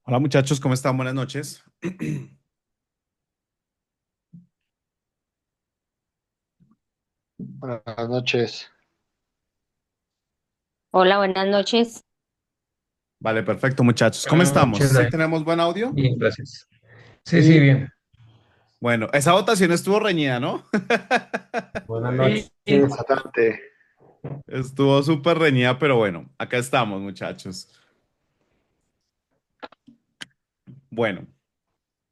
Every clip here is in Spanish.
Hola muchachos, ¿cómo están? Buenas noches. Buenas noches. Hola, buenas noches. Vale, perfecto muchachos. ¿Cómo Buenas estamos? noches, ¿Sí David. tenemos buen audio? Bien, gracias. Sí, sí, Sí, bien. Bueno, esa votación estuvo reñida, ¿no? Buenas Sí, noches. sí. bastante. Estuvo súper reñida, pero bueno, acá estamos muchachos. Bueno,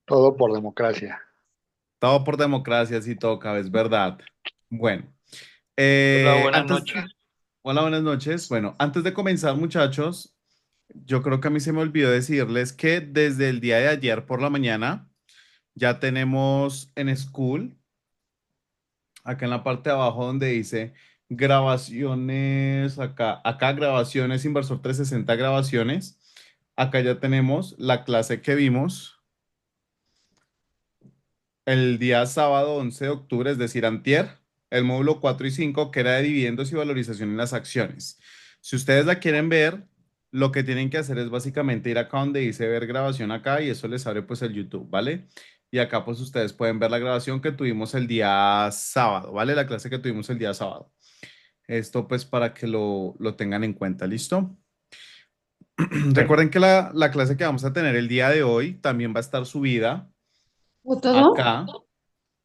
Todo por democracia. todo por democracia, sí toca, es verdad. Bueno, Hola, buenas antes, noches. hola, buenas noches. Bueno, antes de comenzar muchachos, yo creo que a mí se me olvidó decirles que desde el día de ayer por la mañana ya tenemos en School. Acá en la parte de abajo donde dice grabaciones, acá grabaciones, Inversor 360 grabaciones. Acá ya tenemos la clase que vimos el día sábado 11 de octubre, es decir, antier, el módulo 4 y 5 que era de dividendos y valorización en las acciones. Si ustedes la quieren ver, lo que tienen que hacer es básicamente ir acá donde dice ver grabación acá y eso les abre pues el YouTube, ¿vale? Y acá pues ustedes pueden ver la grabación que tuvimos el día sábado, ¿vale? La clase que tuvimos el día sábado. Esto pues para que lo tengan en cuenta, ¿listo? Sí. Recuerden que la clase que vamos a tener el día de hoy también va a estar subida ¿Todo? acá,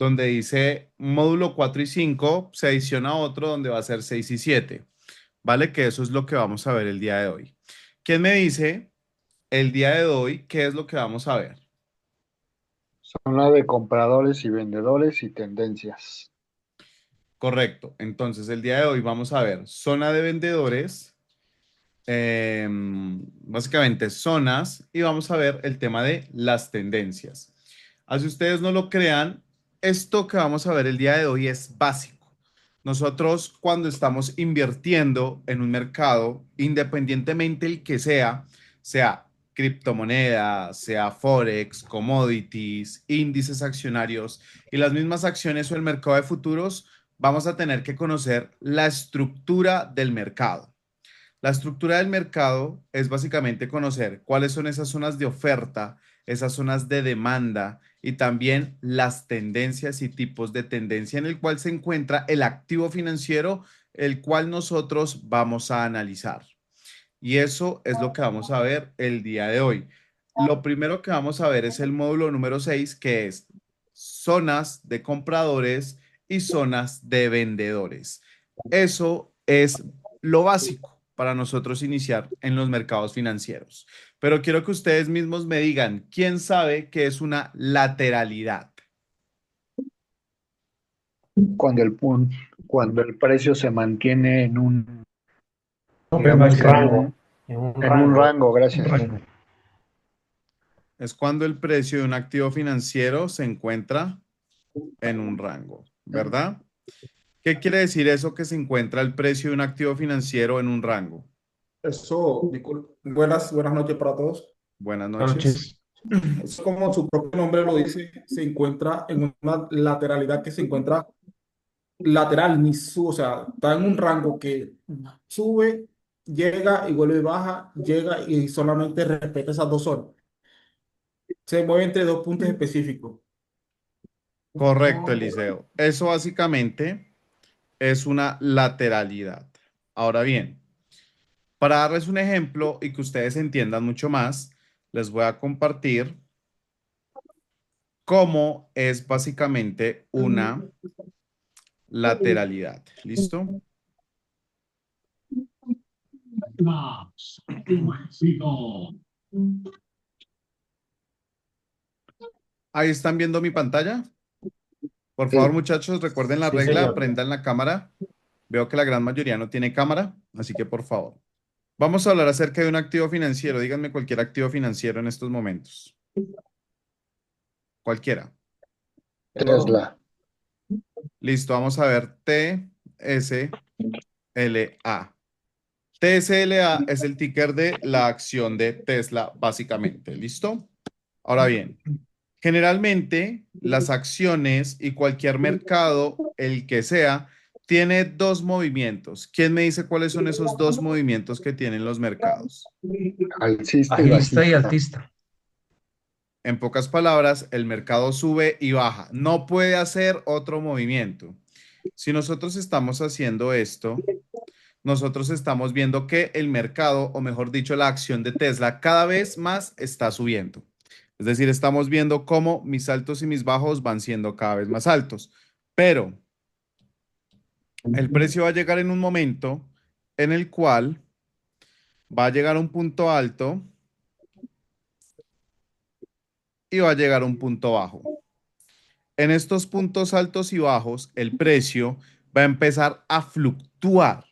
donde dice módulo 4 y 5 se adiciona otro donde va a ser 6 y 7, ¿vale? Que eso es lo que vamos a ver el día de hoy. ¿Quién me dice el día de hoy qué es lo que vamos a ver? Son la de compradores y vendedores y tendencias. Correcto. Entonces, el día de hoy vamos a ver zona de vendedores, básicamente zonas, y vamos a ver el tema de las tendencias. Así ustedes no lo crean, esto que vamos a ver el día de hoy es básico. Nosotros cuando estamos invirtiendo en un mercado, independientemente el que sea criptomonedas, sea forex, commodities, índices accionarios y las mismas acciones o el mercado de futuros, vamos a tener que conocer la estructura del mercado. La estructura del mercado es básicamente conocer cuáles son esas zonas de oferta, esas zonas de demanda y también las tendencias y tipos de tendencia en el cual se encuentra el activo financiero, el cual nosotros vamos a analizar. Y eso es lo que vamos a ver el día de hoy. Lo primero que vamos a ver es el módulo número 6, que es zonas de compradores y zonas de vendedores. Eso es lo básico para nosotros iniciar en los mercados financieros. Pero quiero que ustedes mismos me digan, ¿quién sabe qué es una lateralidad? Cuando el precio se mantiene en un, Tope digamos que en marcado. Rango, un, en un en un rango. rango, Un gracias. rango. Es cuando el precio de un activo financiero se encuentra en un rango, ¿verdad? ¿Qué quiere decir eso que se encuentra el precio de un activo financiero en un rango? Buenas noches para todos. Buenas Buenas noches. noches. Eso, como su propio nombre lo dice, se encuentra en una lateralidad que se encuentra lateral, ni su, o sea, está en un rango que sube, llega y vuelve y baja, llega y solamente respeta esas dos zonas. Se mueve entre dos puntos específicos. Correcto, Eliseo. Eso básicamente es una lateralidad. Ahora bien, para darles un ejemplo y que ustedes entiendan mucho más, les voy a compartir cómo es básicamente una lateralidad. ¿Listo? Ahí están viendo mi pantalla. Por favor, Sí, muchachos, recuerden la Sí, regla, señor. prendan la cámara. Veo que la gran mayoría no tiene cámara, así que por favor. Vamos a hablar acerca de un activo financiero. Díganme cualquier activo financiero en estos momentos. Cualquiera. El oro. Tesla. Listo, vamos a ver TSLA. TSLA es el ticker de la acción de Tesla, básicamente. ¿Listo? Ahora bien, generalmente las acciones y cualquier mercado, el que sea, tiene dos movimientos. ¿Quién me dice cuáles son esos dos movimientos que tienen los mercados? Alcista y Bajista y bajista. altista. En pocas palabras, el mercado sube y baja. No puede hacer otro movimiento. Si nosotros estamos haciendo esto, nosotros estamos viendo que el mercado, o mejor dicho, la acción de Tesla cada vez más está subiendo. Es decir, estamos viendo cómo mis altos y mis bajos van siendo cada vez más altos. Pero el precio va a llegar en un momento en el cual va a llegar a un punto alto y va a llegar a un punto bajo. En estos puntos altos y bajos, el precio va a empezar a fluctuar.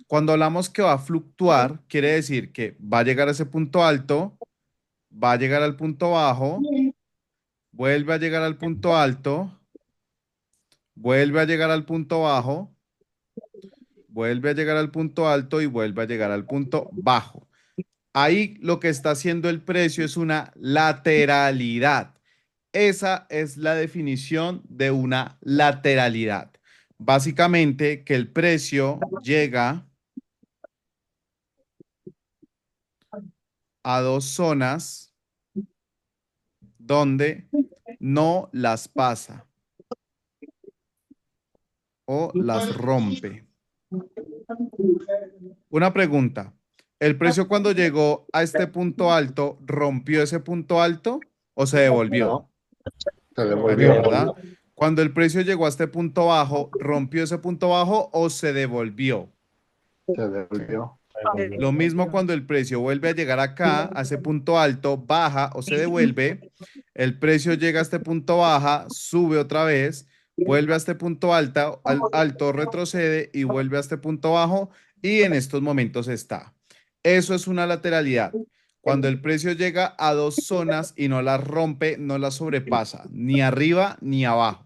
Cuando hablamos que va a fluctuar, quiere decir que va a llegar a ese punto alto, va a llegar al punto bajo, vuelve a llegar al punto alto, vuelve a llegar al punto bajo, vuelve a llegar al punto alto y vuelve a llegar al punto bajo. Ahí lo que está haciendo el precio es una lateralidad. Esa es la definición de una lateralidad. Básicamente que el precio llega a dos zonas donde no las pasa o las rompe. Una pregunta. ¿El precio cuando llegó a este punto alto rompió ese punto alto o se devolvió? No, se Devolvió, devolvió. ¿verdad? Cuando el precio llegó a este punto bajo, ¿rompió ese punto bajo o se devolvió? Se devolvió. Lo mismo cuando el precio vuelve a llegar acá, a ese punto alto, baja o se devuelve, el precio llega a este punto baja, sube otra vez, vuelve a este punto alto, retrocede y vuelve a este punto bajo y en estos momentos está. Eso es una lateralidad. Cuando el precio llega a dos zonas y no las rompe, no las sobrepasa, ni arriba ni abajo.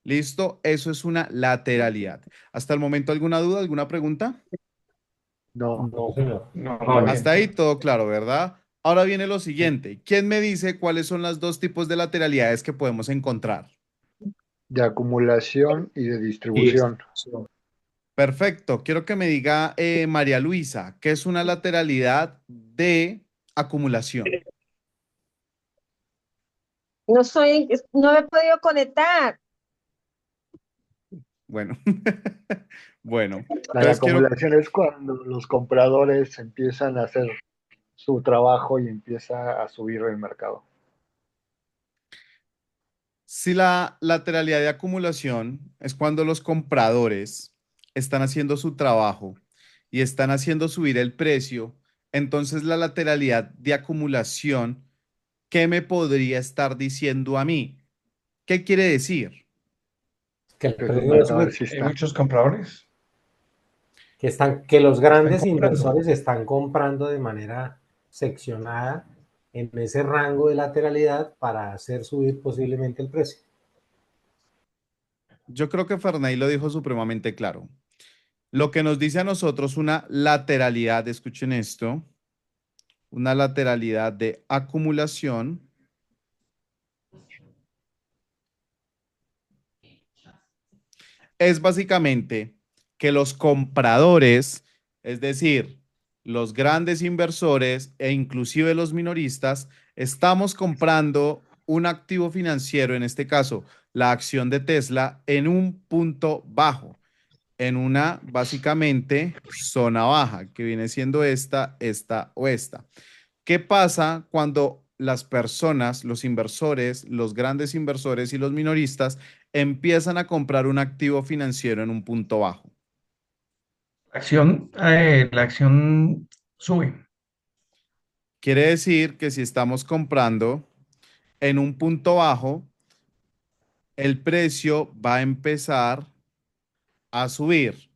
¿Listo? Eso es una lateralidad. ¿Hasta el momento alguna duda, alguna pregunta? No, No, señor. No, Hasta ahí todo claro, ¿verdad? Ahora viene lo siguiente. ¿Quién me dice cuáles son las dos tipos de lateralidades que podemos encontrar? de acumulación y de distribución. Perfecto. Quiero que me diga María Luisa, ¿qué es una lateralidad de acumulación? No me he podido conectar. Bueno, bueno. La de Entonces quiero, acumulación es cuando los compradores empiezan a hacer su trabajo y empieza a subir el mercado. si la lateralidad de acumulación es cuando los compradores están haciendo su trabajo y están haciendo subir el precio, entonces la lateralidad de acumulación, ¿qué me podría estar diciendo a mí? ¿Qué quiere decir? Que el Que su precio mercado sube, Hay exista. muchos compradores que los que están grandes comprando. inversores están comprando de manera seccionada en ese rango de lateralidad para hacer subir posiblemente el precio. Yo creo que Ferney lo dijo supremamente claro. Lo que nos dice a nosotros una lateralidad, escuchen esto, una lateralidad de acumulación es básicamente que los compradores, es decir, los grandes inversores e inclusive los minoristas, estamos comprando un activo financiero, en este caso la acción de Tesla, en un punto bajo, en una básicamente zona baja, que viene siendo esta o esta. ¿Qué pasa cuando las personas, los inversores, los grandes inversores y los minoristas empiezan a comprar un activo financiero en un punto bajo? La acción sube. Quiere decir que si estamos comprando en un punto bajo, el precio va a empezar a subir.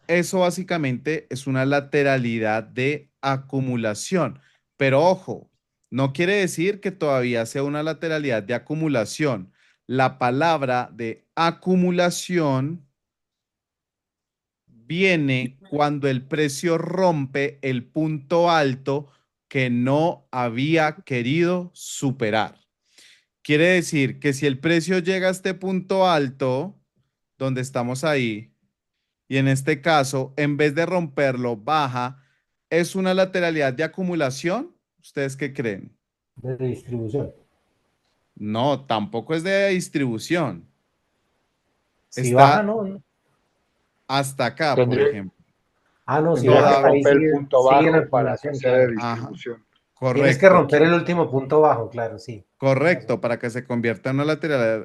Eso básicamente es una lateralidad de acumulación. Pero ojo, no quiere decir que todavía sea una lateralidad de acumulación. La palabra de acumulación viene cuando el precio rompe el punto alto que no había querido superar. Quiere decir que si el precio llega a este punto alto, donde estamos ahí, y en este caso, en vez de romperlo, baja, ¿es una lateralidad de acumulación? ¿Ustedes qué creen? De distribución. No, tampoco es de distribución. Si baja, Está no. hasta acá, por Tendría, ejemplo. Ah, no, si tendría que baja, Toda, ahí romper el sigue, punto sigue en bajo para que acumulación, sea de claro. ajá, distribución. Tienes que correcto. romper el último punto bajo, claro, sí. Tienes razón. Correcto, para que se convierta en una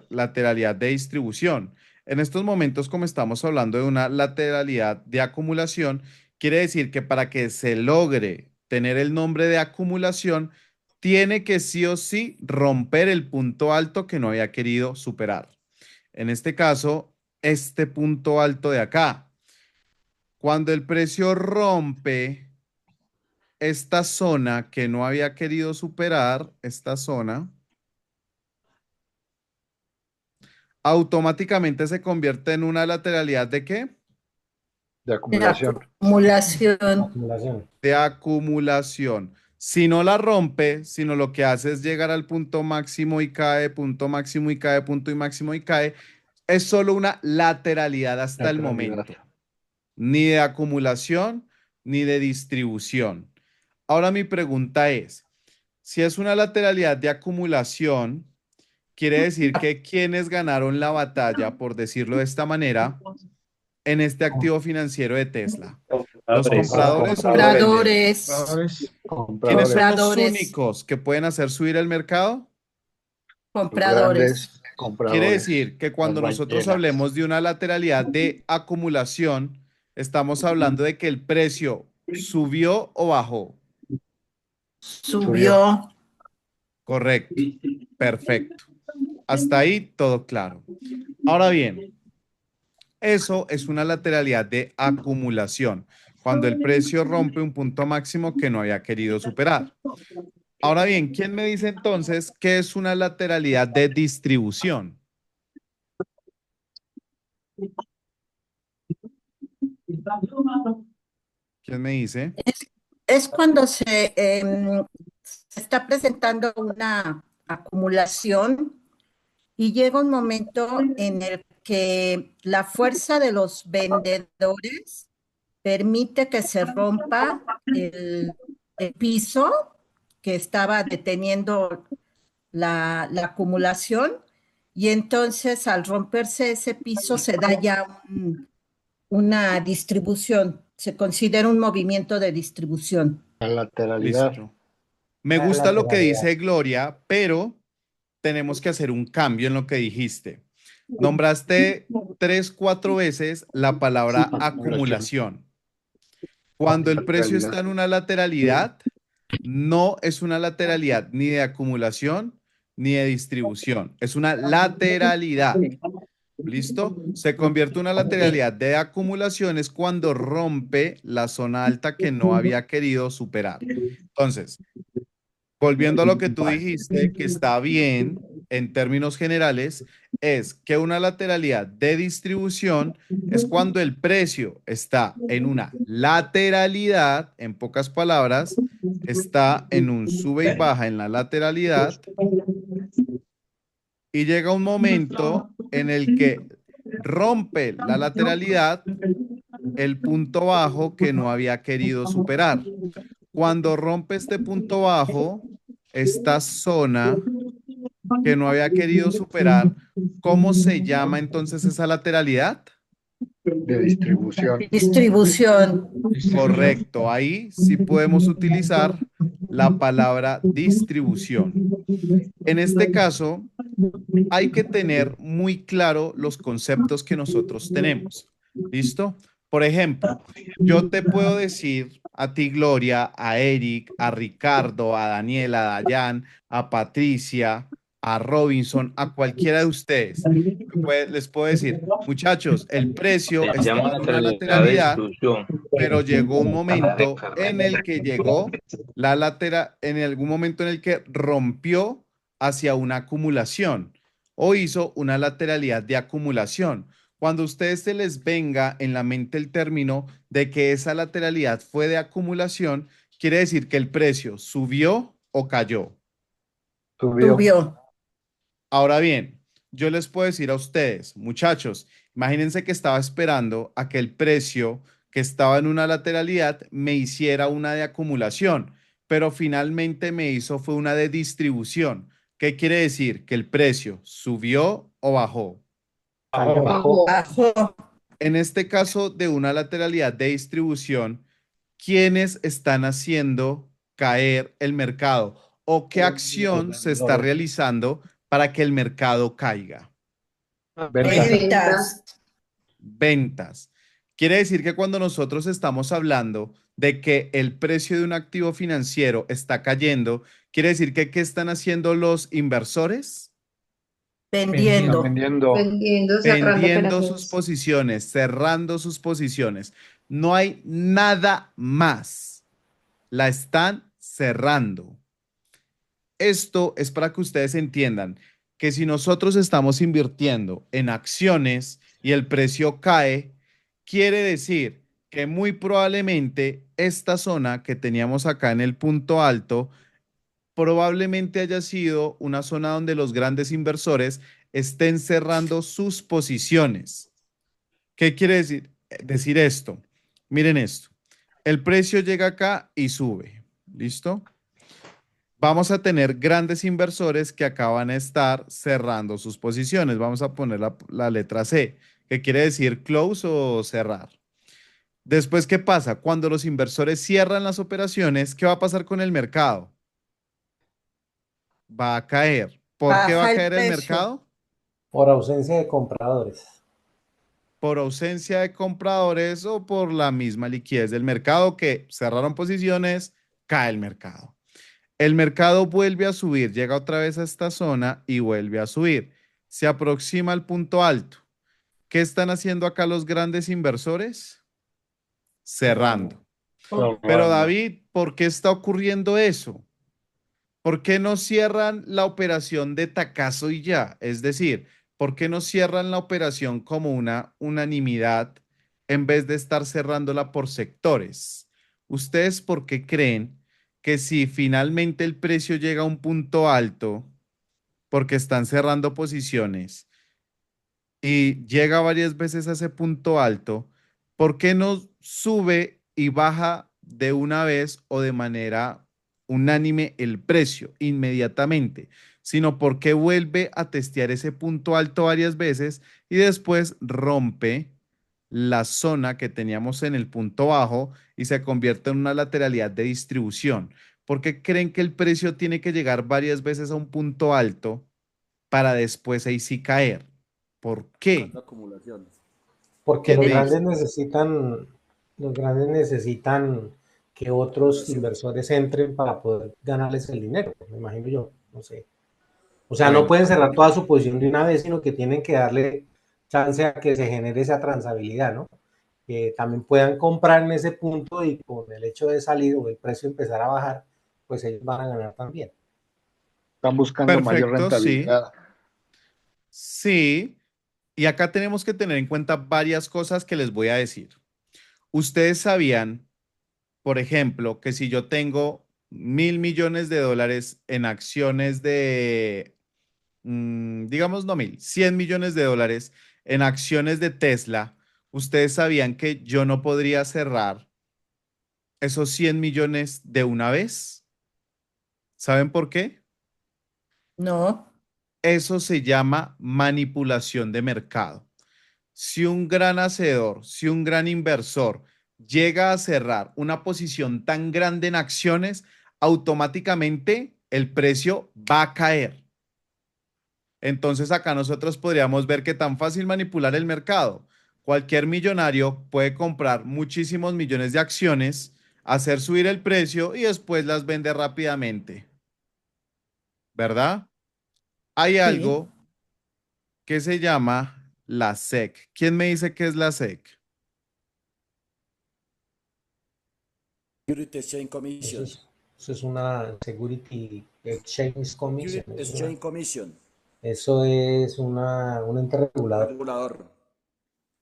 lateralidad de distribución. En estos momentos, como estamos hablando de una lateralidad de acumulación, quiere decir que para que se logre tener el nombre de acumulación, tiene que sí o sí romper el punto alto que no había querido superar. En este caso, este punto alto de acá. Cuando el precio rompe esta zona que no había querido superar, esta zona, automáticamente se convierte en una lateralidad ¿de qué? De De acumulación. acumulación. Acumulación. De acumulación. Si no la rompe, sino lo que hace es llegar al punto máximo y cae, punto máximo y cae, punto y máximo y cae, es solo una lateralidad hasta el Lateralidad. momento. Ni de acumulación ni de distribución. Ahora mi pregunta es, si es una lateralidad de acumulación, quiere decir que quienes ganaron la batalla, por decirlo de esta manera, en este activo financiero de Tesla? ¿Los compradores o los vendedores? Compradores. Compradores. ¿Quiénes Compradores, son los Compradores. únicos que pueden hacer subir el mercado? los Compradores. grandes Quiere compradores, decir que las cuando nosotros ballenas. hablemos de una lateralidad de acumulación, estamos hablando de que el precio subió o bajó. Subió. Subió. Correcto. Perfecto. Hasta ahí todo claro. Ahora bien, eso es una lateralidad de acumulación, cuando el precio rompe un punto máximo que no había querido superar. Ahora bien, ¿quién me dice entonces qué es una lateralidad de distribución? ¿Quién me dice? Es cuando se está presentando una acumulación y llega un momento en el que la fuerza de los vendedores permite que se rompa el piso que estaba deteniendo la acumulación y entonces al romperse ese piso se da ya una distribución, se considera un movimiento de distribución. La lateralidad. Listo. Me La gusta lo que lateralidad. dice Gloria, pero tenemos que hacer un cambio en lo que dijiste. Nombraste 3, 4 veces la palabra Acumulación. acumulación. Cuando el precio Lateralidad. está en una lateralidad, no es una lateralidad ni de acumulación ni de distribución. Es una lateralidad. ¿Listo? Se convierte en una lateralidad de acumulaciones cuando rompe la zona alta que no había querido superar. Entonces, volviendo a lo que tú dijiste, que está bien en términos generales, es que una lateralidad de distribución es cuando el precio está en una lateralidad, en pocas palabras, está en un sube y baja en la lateralidad y llega un momento en el que rompe la lateralidad el punto bajo que no había querido superar. Cuando rompe este punto bajo, esta zona que no había querido superar, ¿cómo se llama entonces esa lateralidad? De distribución. Distribución. Distribución. Correcto, ahí sí podemos utilizar la palabra distribución. En este caso, hay que tener muy claro los conceptos que nosotros tenemos. ¿Listo? Por ejemplo, yo te puedo decir a ti, Gloria, a Eric, a Ricardo, a Daniela, a Dayan, a Patricia, a Robinson, a cualquiera de ustedes. Les puedo decir, muchachos, el precio Se llama estaba en una lateralidad de lateralidad, distribución. pero llegó un momento en el que llegó la lateral, en algún momento en el que rompió hacia una acumulación o hizo una lateralidad de acumulación. Cuando a ustedes se les venga en la mente el término de que esa lateralidad fue de acumulación, quiere decir que el precio subió o cayó. Subió. Subió. Ahora bien, yo les puedo decir a ustedes, muchachos, imagínense que estaba esperando a que el precio que estaba en una lateralidad me hiciera una de acumulación, pero finalmente me hizo fue una de distribución. ¿Qué quiere decir? Que el precio subió o bajó. Cayó. Bajó. Bajo. En este caso de una lateralidad de distribución, ¿quiénes están haciendo caer el mercado? ¿O qué acción se está realizando para que el mercado caiga? Ventas. Ventas. Ventas. Quiere decir que cuando nosotros estamos hablando de que el precio de un activo financiero está cayendo, quiere decir que ¿qué están haciendo los inversores? Están Vendiendo. vendiendo. Vendiendo, cerrando Vendiendo sus operaciones. posiciones, cerrando sus posiciones. No hay nada más. La están cerrando. Esto es para que ustedes entiendan que si nosotros estamos invirtiendo en acciones y el precio cae, quiere decir que muy probablemente esta zona que teníamos acá en el punto alto probablemente haya sido una zona donde los grandes inversores estén cerrando sus posiciones. ¿Qué quiere decir? Decir esto. Miren esto. El precio llega acá y sube. ¿Listo? Vamos a tener grandes inversores que acaban de estar cerrando sus posiciones. Vamos a poner la letra C, que quiere decir close o cerrar. Después, ¿qué pasa? Cuando los inversores cierran las operaciones, ¿qué va a pasar con el mercado? Va a caer. ¿Por qué va a Baja el caer el precio. mercado? Por ausencia de compradores. Por ausencia de compradores o por la misma liquidez del mercado que cerraron posiciones, cae el mercado. El mercado vuelve a subir, llega otra vez a esta zona y vuelve a subir. Se aproxima al punto alto. ¿Qué están haciendo acá los grandes inversores? Cerrando. Pero Cerrando. David, ¿por qué está ocurriendo eso? ¿Por qué no cierran la operación de tacazo y ya? Es decir, ¿por qué no cierran la operación como una unanimidad en vez de estar cerrándola por sectores? ¿Ustedes por qué creen que si finalmente el precio llega a un punto alto, porque están cerrando posiciones y llega varias veces a ese punto alto, ¿por qué no sube y baja de una vez o de manera unánime el precio inmediatamente? Sino porque vuelve a testear ese punto alto varias veces y después rompe la zona que teníamos en el punto bajo y se convierte en una lateralidad de distribución. ¿Por qué creen que el precio tiene que llegar varias veces a un punto alto para después ahí sí caer? ¿Por qué? Porque ¿Quién me dice? los grandes necesitan que otros inversores entren para poder ganarles el dinero, me imagino yo, no sé. O sea, no Bueno, pueden cerrar toda su posición de una vez, sino que tienen que darle chance a que se genere esa transabilidad, ¿no? Que también puedan comprar en ese punto y con el hecho de salir o el precio empezar a bajar, pues ellos van a ganar también. Están buscando mayor perfecto, sí, rentabilidad. sí. Y acá tenemos que tener en cuenta varias cosas que les voy a decir. Ustedes sabían, por ejemplo, que si yo tengo 1.000 millones de dólares en acciones de, digamos, no 1.000, 100 millones de dólares en acciones de Tesla, ustedes sabían que yo no podría cerrar esos 100 millones de una vez. ¿Saben por qué? No. Eso se llama manipulación de mercado. Si un gran hacedor, si un gran inversor llega a cerrar una posición tan grande en acciones, automáticamente el precio va a caer. Entonces acá nosotros podríamos ver que tan fácil manipular el mercado. Cualquier millonario puede comprar muchísimos millones de acciones, hacer subir el precio y después las vende rápidamente, ¿verdad? Hay Sí. algo que se llama la SEC. ¿Quién me dice qué es la SEC? Security Exchange Eso Commission. eso es una Security Exchange Commission. Security Exchange Commission. Eso es un ente regulador. Regulador.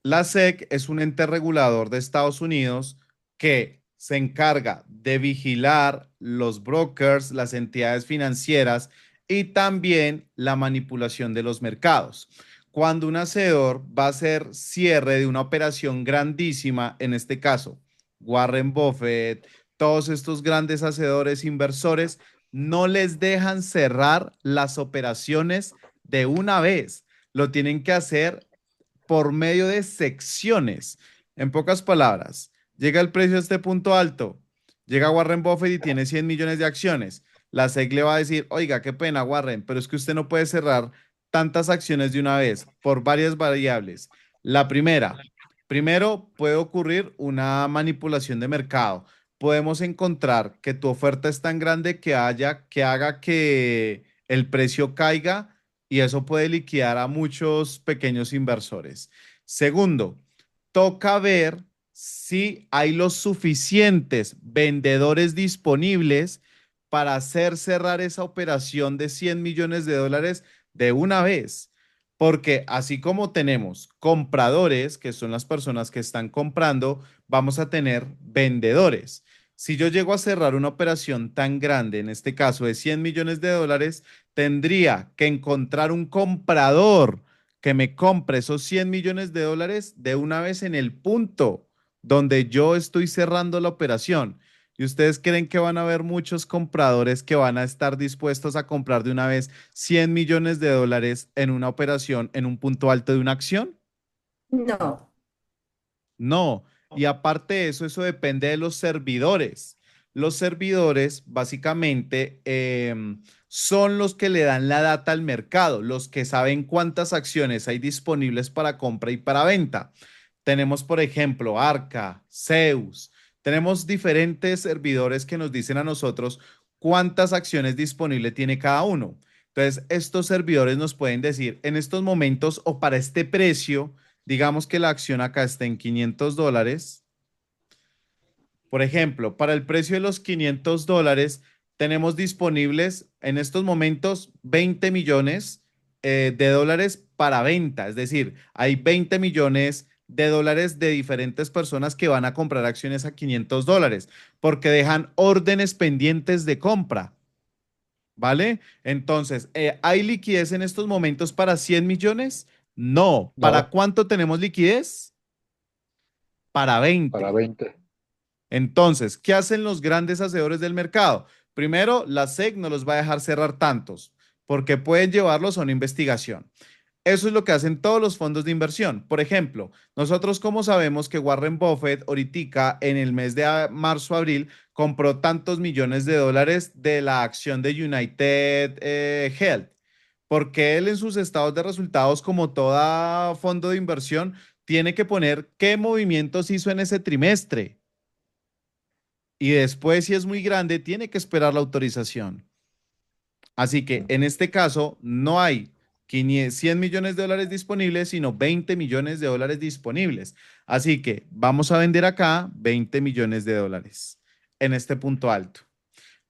La SEC es un ente regulador de Estados Unidos que se encarga de vigilar los brokers, las entidades financieras y también la manipulación de los mercados. Cuando un hacedor va a hacer cierre de una operación grandísima, en este caso, Warren Buffett, todos estos grandes hacedores inversores no les dejan cerrar las operaciones de una vez. Lo tienen que hacer por medio de secciones. En pocas palabras, llega el precio a este punto alto, llega Warren Buffett y tiene 100 millones de acciones. La SEC le va a decir, oiga, qué pena, Warren, pero es que usted no puede cerrar tantas acciones de una vez por varias variables. La primera, primero puede ocurrir una manipulación de mercado. Podemos encontrar que tu oferta es tan grande que haga que el precio caiga y eso puede liquidar a muchos pequeños inversores. Segundo, toca ver si hay los suficientes vendedores disponibles para hacer cerrar esa operación de 100 millones de dólares de una vez. Porque así como tenemos compradores, que son las personas que están comprando, vamos a tener vendedores. Si yo llego a cerrar una operación tan grande, en este caso de 100 millones de dólares, tendría que encontrar un comprador que me compre esos 100 millones de dólares de una vez en el punto donde yo estoy cerrando la operación. ¿Y ustedes creen que van a haber muchos compradores que van a estar dispuestos a comprar de una vez 100 millones de dólares en una operación en un punto alto de una acción? No, No, y aparte de eso, eso depende de los servidores. Los servidores básicamente son los que le dan la data al mercado, los que saben cuántas acciones hay disponibles para compra y para venta. Tenemos, por ejemplo, Arca, Zeus. Tenemos diferentes servidores que nos dicen a nosotros cuántas acciones disponibles tiene cada uno. Entonces, estos servidores nos pueden decir en estos momentos o para este precio. Digamos que la acción acá está en 500 dólares. Por ejemplo, para el precio de los 500 dólares, tenemos disponibles en estos momentos 20 millones de dólares para venta. Es decir, hay 20 millones de dólares de diferentes personas que van a comprar acciones a 500 dólares porque dejan órdenes pendientes de compra. ¿Vale? Entonces, ¿hay liquidez en estos momentos para 100 millones? No. ¿Para No, cuánto tenemos liquidez? Para para 20. 20. Entonces, ¿qué hacen los grandes hacedores del mercado? Primero, la SEC no los va a dejar cerrar tantos porque pueden llevarlos a una investigación. Eso es lo que hacen todos los fondos de inversión. Por ejemplo, nosotros como sabemos que Warren Buffett ahorita en el mes de marzo-abril compró tantos millones de dólares de la acción de United Health, porque él en sus estados de resultados, como todo fondo de inversión, tiene que poner qué movimientos hizo en ese trimestre y después, si es muy grande, tiene que esperar la autorización. Así que en este caso no hay 100 millones de dólares disponibles, sino 20 millones de dólares disponibles. Así que vamos a vender acá 20 millones de dólares en este punto alto.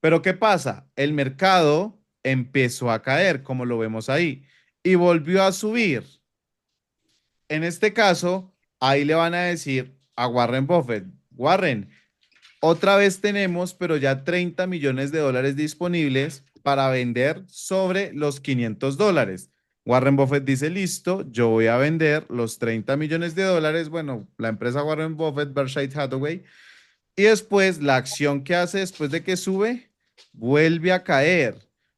Pero ¿qué pasa? El mercado empezó a caer, como lo vemos ahí, y volvió a subir. En este caso, ahí le van a decir a Warren Buffett, Warren, otra vez tenemos, pero ya 30 millones de dólares disponibles para vender sobre los 500 dólares. Warren Buffett dice, listo, yo voy a vender los 30 millones de dólares, bueno, la empresa Warren Buffett, Berkshire Hathaway, y después la acción que hace después de que sube, vuelve a caer,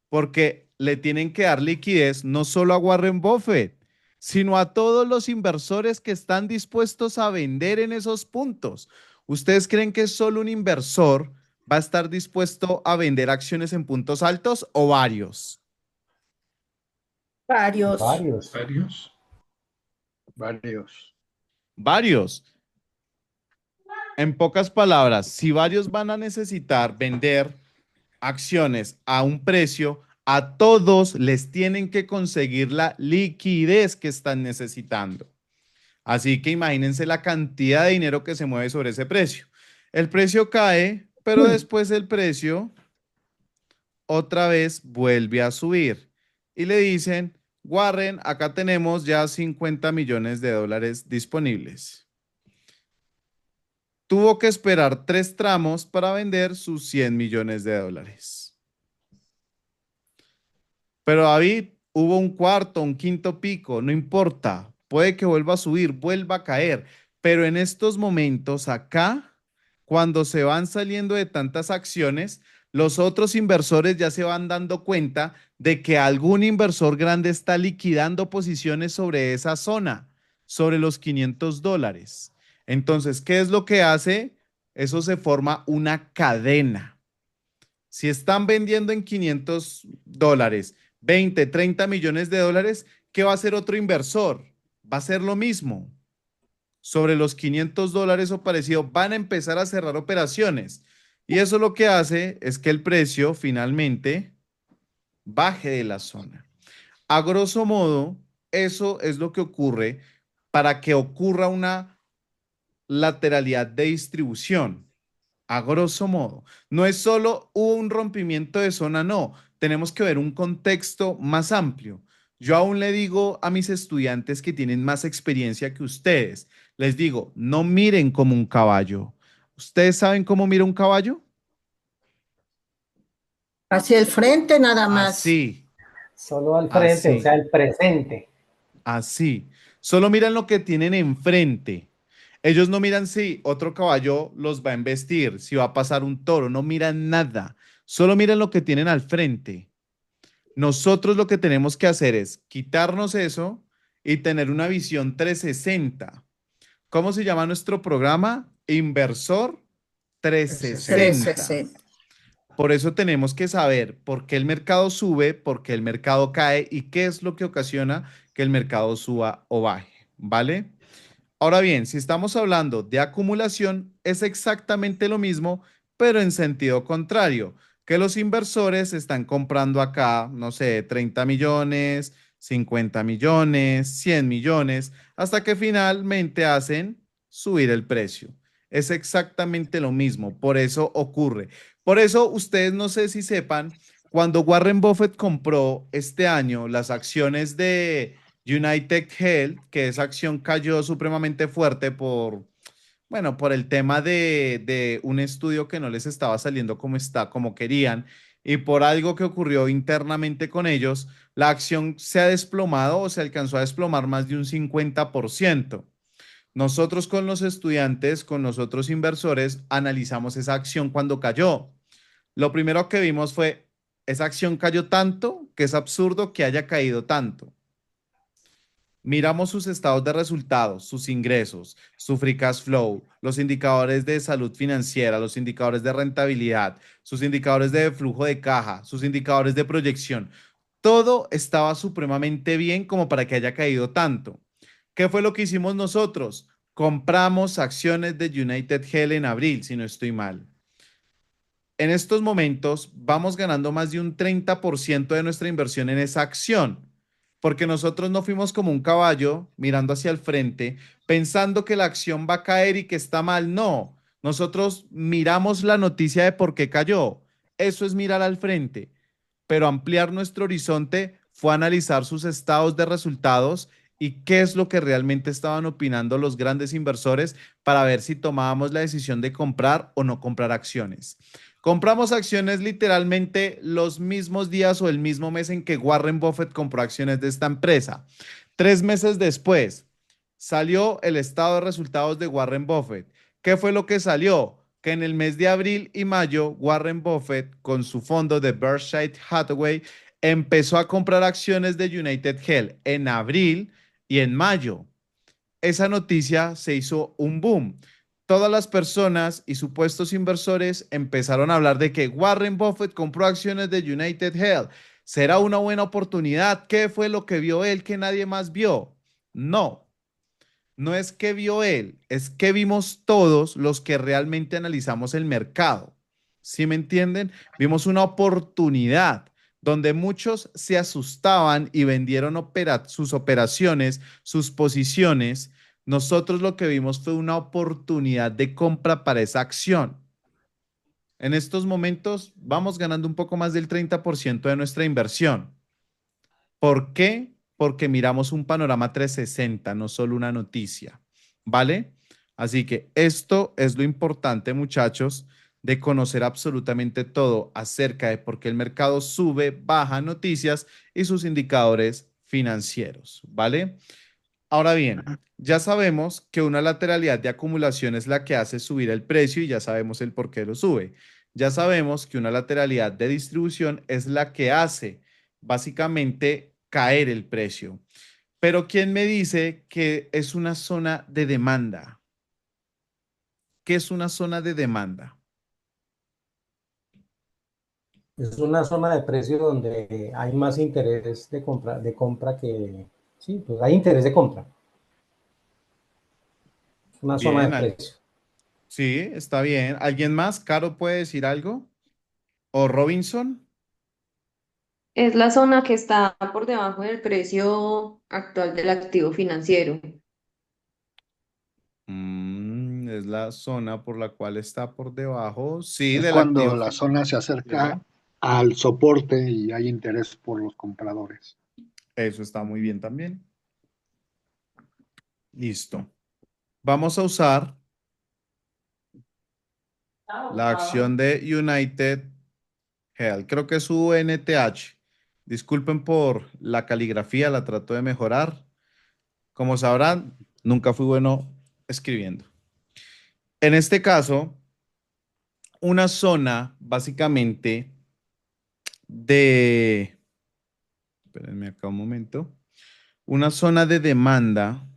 porque le tienen que dar liquidez no solo a Warren Buffett, sino a todos los inversores que están dispuestos a vender en esos puntos. ¿Ustedes creen que solo un inversor va a estar dispuesto a vender acciones en puntos altos o varios? varios. Varios. Varios. Varios. Varios. En pocas palabras, si varios van a necesitar vender acciones a un precio, a todos les tienen que conseguir la liquidez que están necesitando. Así que imagínense la cantidad de dinero que se mueve sobre ese precio. El precio cae, pero después el precio otra vez vuelve a subir. Y le dicen, Warren, acá tenemos ya 50 millones de dólares disponibles. Tuvo que esperar 3 tramos para vender sus 100 millones de dólares. Pero David, hubo un cuarto, un quinto pico, no importa. Puede que vuelva a subir, vuelva a caer. Pero en estos momentos acá, cuando se van saliendo de tantas acciones, los otros inversores ya se van dando cuenta de que algún inversor grande está liquidando posiciones sobre esa zona, sobre los $500. Entonces, ¿qué es lo que hace? Eso se forma una cadena. Si están vendiendo en $500, 20, 30 millones de dólares, ¿qué va a hacer otro inversor? Va a hacer lo mismo. Sobre los $500 o parecido, van a empezar a cerrar operaciones. Y eso lo que hace es que el precio finalmente baje de la zona. A grosso modo, eso es lo que ocurre para que ocurra una lateralidad de distribución. A grosso modo, no es solo un rompimiento de zona, no. Tenemos que ver un contexto más amplio. Yo aún le digo a mis estudiantes que tienen más experiencia que ustedes, les digo, no miren como un caballo. ¿Ustedes saben cómo mira un caballo? Hacia el frente nada más. Así, Solo al frente, o así, sea, el presente. así. Solo miran lo que tienen enfrente. Ellos no miran si otro caballo los va a embestir, si va a pasar un toro, no miran nada. Solo miran lo que tienen al frente. Nosotros lo que tenemos que hacer es quitarnos eso y tener una visión 360. ¿Cómo se llama nuestro programa? Inversor 360. 360. Por eso tenemos que saber por qué el mercado sube, por qué el mercado cae y qué es lo que ocasiona que el mercado suba o baje, ¿vale? Ahora bien, si estamos hablando de acumulación, es exactamente lo mismo, pero en sentido contrario, que los inversores están comprando acá, no sé, 30 millones, 50 millones, 100 millones, hasta que finalmente hacen subir el precio. Es exactamente lo mismo, por eso ocurre. Por eso ustedes no sé si sepan, cuando Warren Buffett compró este año las acciones de United Health, que esa acción cayó supremamente fuerte bueno, por el tema de un estudio que no les estaba saliendo como querían, y por algo que ocurrió internamente con ellos, la acción se ha desplomado o se alcanzó a desplomar más de un 50%. Nosotros con los estudiantes, con los otros inversores, analizamos esa acción cuando cayó. Lo primero que vimos fue, esa acción cayó tanto que es absurdo que haya caído tanto. Miramos sus estados de resultados, sus ingresos, su free cash flow, los indicadores de salud financiera, los indicadores de rentabilidad, sus indicadores de flujo de caja, sus indicadores de proyección. Todo estaba supremamente bien como para que haya caído tanto. ¿Qué fue lo que hicimos nosotros? Compramos acciones de United Health en abril, si no estoy mal. En estos momentos vamos ganando más de un 30% de nuestra inversión en esa acción, porque nosotros no fuimos como un caballo mirando hacia el frente, pensando que la acción va a caer y que está mal. No, nosotros miramos la noticia de por qué cayó. Eso es mirar al frente, pero ampliar nuestro horizonte fue analizar sus estados de resultados y qué es lo que realmente estaban opinando los grandes inversores para ver si tomábamos la decisión de comprar o no comprar acciones. Compramos acciones literalmente los mismos días o el mismo mes en que Warren Buffett compró acciones de esta empresa. 3 meses después salió el estado de resultados de Warren Buffett. ¿Qué fue lo que salió? Que en el mes de abril y mayo, Warren Buffett, con su fondo de Berkshire Hathaway, empezó a comprar acciones de United Health en abril y en mayo. Esa noticia se hizo un boom. Todas las personas y supuestos inversores empezaron a hablar de que Warren Buffett compró acciones de United Health. ¿Será una buena oportunidad? ¿Qué fue lo que vio él que nadie más vio? No, no es que vio él, es que vimos todos los que realmente analizamos el mercado. ¿Sí me entienden? Vimos una oportunidad donde muchos se asustaban y vendieron sus operaciones, sus posiciones. Nosotros lo que vimos fue una oportunidad de compra para esa acción. En estos momentos vamos ganando un poco más del 30% de nuestra inversión. ¿Por qué? Porque miramos un panorama 360, no solo una noticia, ¿vale? Así que esto es lo importante, muchachos, de conocer absolutamente todo acerca de por qué el mercado sube, baja noticias y sus indicadores financieros, ¿vale? Ahora bien, ya sabemos que una lateralidad de acumulación es la que hace subir el precio y ya sabemos el por qué lo sube. Ya sabemos que una lateralidad de distribución es la que hace básicamente caer el precio. Pero ¿quién me dice que es una zona de demanda? ¿Qué es una zona de demanda? Es una zona de precio donde hay más interés de compra que, sí, pues hay interés de compra. Es una zona Bien, de precio. sí, está bien. ¿Alguien más? ¿Caro puede decir algo? ¿O Robinson? Es la zona que está por debajo del precio actual del activo financiero. Es la zona por la cual está por debajo, sí, Es del cuando activo la zona se financiero. acerca al soporte y hay interés por los compradores. Eso está muy bien también. Listo. Vamos a usar la acción de United Health. Creo que es UNTH. Disculpen por la caligrafía, la trato de mejorar. Como sabrán, nunca fui bueno escribiendo. En este caso, una zona básicamente de, espérenme acá un momento, una zona de demanda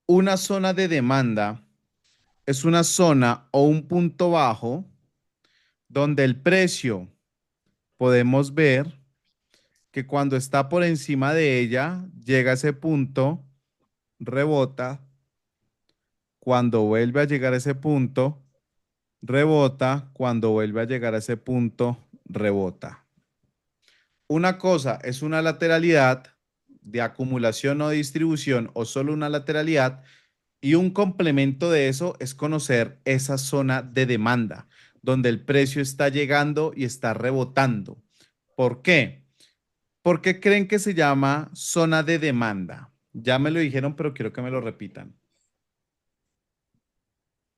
una zona de demanda es una zona o un punto bajo donde el precio podemos ver que cuando está por encima de ella, llega a ese punto, rebota, cuando vuelve a llegar a ese punto, rebota, cuando vuelve a llegar a ese punto, rebota. Una cosa es una lateralidad de acumulación o distribución o solo una lateralidad y un complemento de eso es conocer esa zona de demanda donde el precio está llegando y está rebotando. ¿Por qué? ¿Por qué creen que se llama zona de demanda? Ya me lo dijeron, pero quiero que me lo repitan.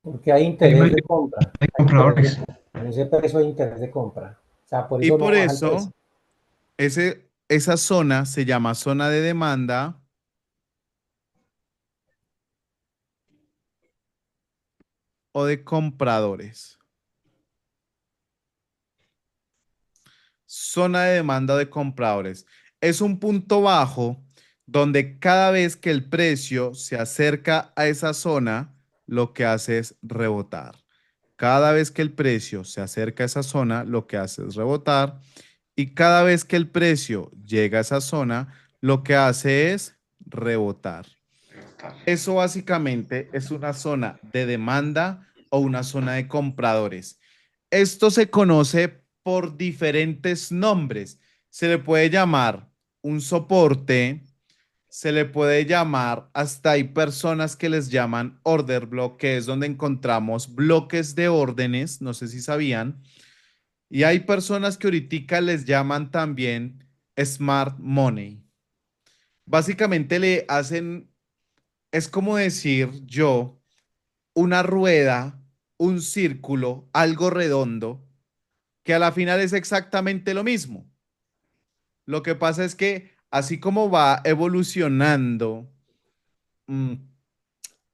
Porque hay Hay interés de mayoría compra. de Hay interés compradores. en ese precio hay interés de compra. O sea, por Y eso no por baja el precio. eso, esa zona se llama zona de demanda o de compradores. Zona de demanda de compradores. Es un punto bajo donde cada vez que el precio se acerca a esa zona, lo que hace es rebotar. Cada vez que el precio se acerca a esa zona, lo que hace es rebotar. Y cada vez que el precio llega a esa zona, lo que hace es rebotar. Eso básicamente es una zona de demanda o una zona de compradores. Esto se conoce por diferentes nombres. Se le puede llamar un soporte, se le puede llamar, hasta hay personas que les llaman order block, que es donde encontramos bloques de órdenes, no sé si sabían, y hay personas que ahorita les llaman también smart money. Básicamente le hacen, es como decir yo, una rueda, un círculo, algo redondo, que a la final es exactamente lo mismo. Lo que pasa es que así como va evolucionando mm,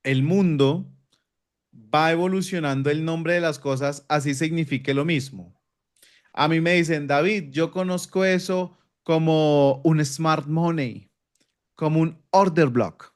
el mundo, va evolucionando el nombre de las cosas, así signifique lo mismo. A mí me dicen, David, yo conozco eso como un smart money, como un order block.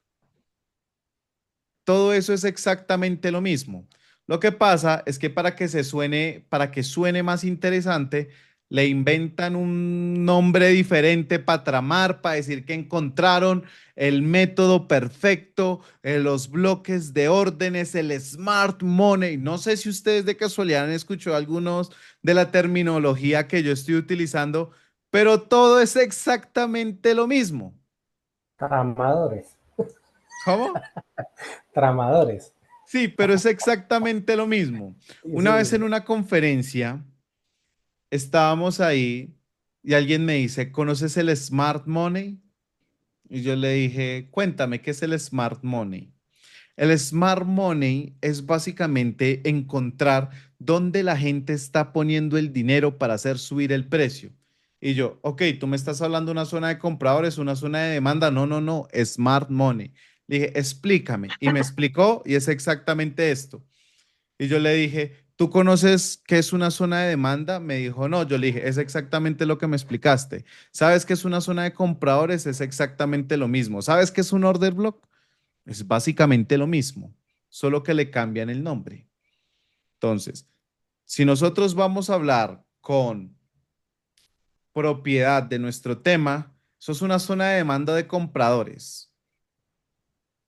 Todo eso es exactamente lo mismo. Lo que pasa es que para que suene más interesante, le inventan un nombre diferente para tramar, para decir que encontraron el método perfecto, los bloques de órdenes, el smart money. No sé si ustedes de casualidad han escuchado algunos de la terminología que yo estoy utilizando, pero todo es exactamente lo mismo. Tramadores. ¿Cómo? Tramadores. Sí, pero es exactamente lo mismo. Sí, Una vez sí. en una conferencia estábamos ahí y alguien me dice, ¿conoces el Smart Money? Y yo le dije, cuéntame, ¿qué es el Smart Money? El smart money es básicamente encontrar dónde la gente está poniendo el dinero para hacer subir el precio. Y yo, ok, tú me estás hablando de una zona de compradores, una zona de demanda. No, no, no, smart money. Le dije, explícame. Y me explicó y es exactamente esto. Y yo le dije, ¿tú conoces qué es una zona de demanda? Me dijo, no. Yo le dije, es exactamente lo que me explicaste. ¿Sabes qué es una zona de compradores? Es exactamente lo mismo. ¿Sabes qué es un order block? Es básicamente lo mismo, solo que le cambian el nombre. Entonces, si nosotros vamos a hablar con propiedad de nuestro tema, eso es una zona de demanda de compradores.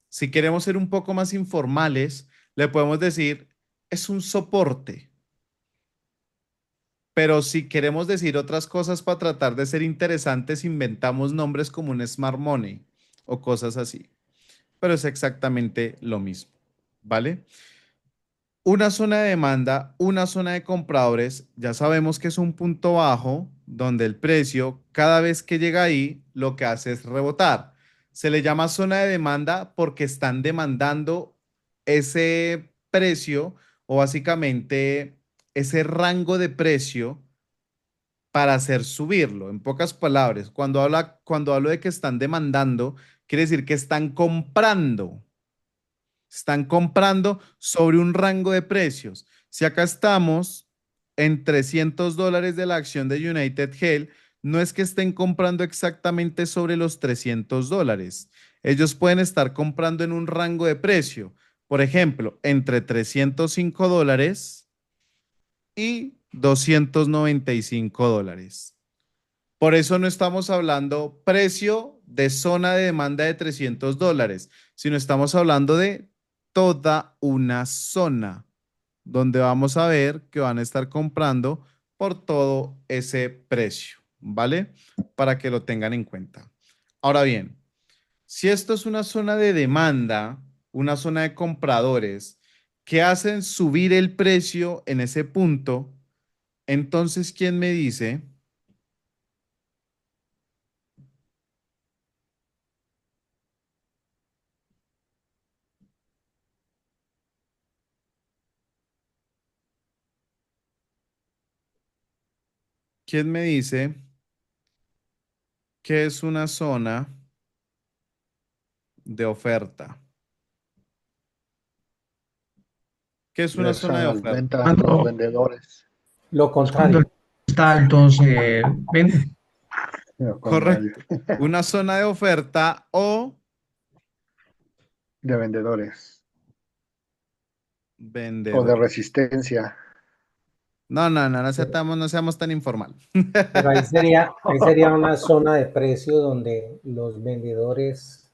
Si queremos ser un poco más informales, le podemos decir, es un soporte. Pero si queremos decir otras cosas para tratar de ser interesantes, inventamos nombres como un Smart Money o cosas así. Pero es exactamente lo mismo, ¿vale? Una zona de demanda, una zona de compradores, ya sabemos que es un punto bajo donde el precio, cada vez que llega ahí, lo que hace es rebotar. Se le llama zona de demanda porque están demandando ese precio o básicamente ese rango de precio para hacer subirlo. En pocas palabras, cuando hablo de que están demandando, quiere decir que están comprando. Están comprando sobre un rango de precios. Si acá estamos en $300 de la acción de United Health, no es que estén comprando exactamente sobre los $300. Ellos pueden estar comprando en un rango de precio. Por ejemplo, entre $305 y $295. Por eso no estamos hablando precio de zona de demanda de $300, sino estamos hablando de toda una zona donde vamos a ver que van a estar comprando por todo ese precio, ¿vale? Para que lo tengan en cuenta. Ahora bien, si esto es una zona de demanda, una zona de compradores que hacen subir el precio en ese punto, entonces, ¿quién me dice? ¿Quién me dice que es una zona de oferta? ¿Qué es una zona Regresan de las oferta? ventas, los Cuando, vendedores. Lo cuando contrario. está alto se vende. Lo contrario, Correcto. Una zona de oferta o de vendedores o de vendedores. resistencia. No, no, no, no seamos tan informal. Pero ahí sería una zona de precio donde los vendedores,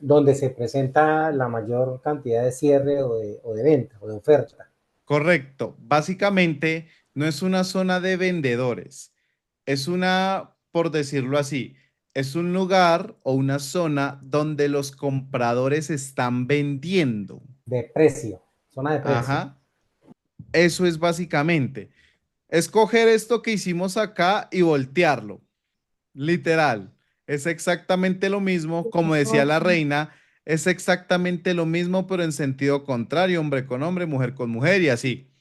donde se presenta la mayor cantidad de cierre o de venta o de oferta. Correcto. Básicamente, no es una zona de vendedores. Es una, por decirlo así, es un lugar o una zona donde los compradores están vendiendo. De precio, zona de precio. Ajá. Eso es básicamente. Es coger esto que hicimos acá y voltearlo. Literal. Es exactamente lo mismo, como decía la reina, es exactamente lo mismo, pero en sentido contrario, hombre con hombre, mujer con mujer y así.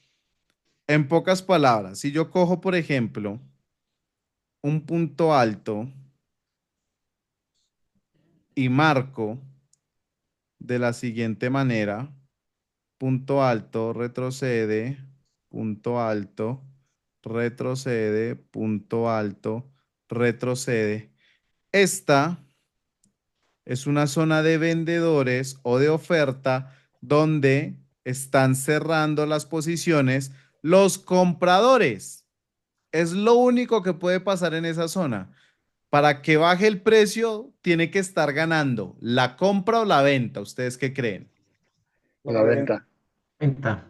En pocas palabras, si yo cojo, por ejemplo, un punto alto y marco de la siguiente manera, punto alto, retrocede, punto alto, retrocede. Esta es una zona de vendedores o de oferta donde están cerrando las posiciones los compradores. Es lo único que puede pasar en esa zona. Para que baje el precio, tiene que estar ganando la compra o la venta. ¿Ustedes qué creen? La venta. Venta.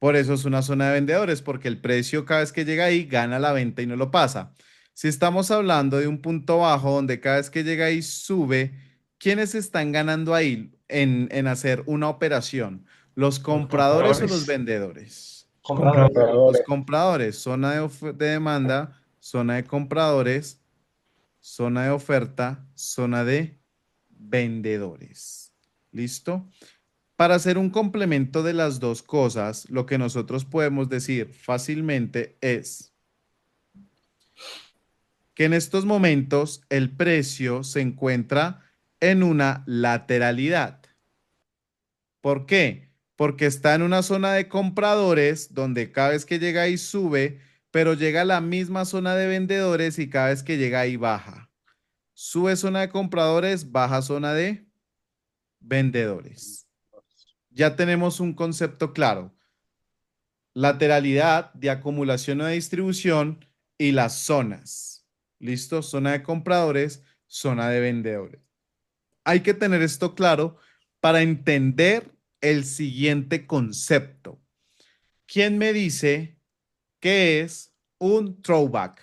Por eso es una zona de vendedores, porque el precio cada vez que llega ahí gana la venta y no lo pasa. Si estamos hablando de un punto bajo donde cada vez que llega ahí sube, ¿quiénes están ganando ahí en hacer una operación? ¿Los Los compradores o los Compradores. vendedores? Compradores. Los Compradores. compradores, zona de demanda, zona de compradores, zona de oferta, zona de vendedores. ¿Listo? Para hacer un complemento de las dos cosas, lo que nosotros podemos decir fácilmente es que en estos momentos el precio se encuentra en una lateralidad. ¿Por qué? Porque está en una zona de compradores donde cada vez que llega ahí sube, pero llega a la misma zona de vendedores y cada vez que llega ahí baja. Sube zona de compradores, baja zona de vendedores. Ya tenemos un concepto claro. Lateralidad de acumulación o de distribución y las zonas. ¿Listo? Zona de compradores, zona de vendedores. Hay que tener esto claro para entender el siguiente concepto. ¿Quién me dice qué es un throwback?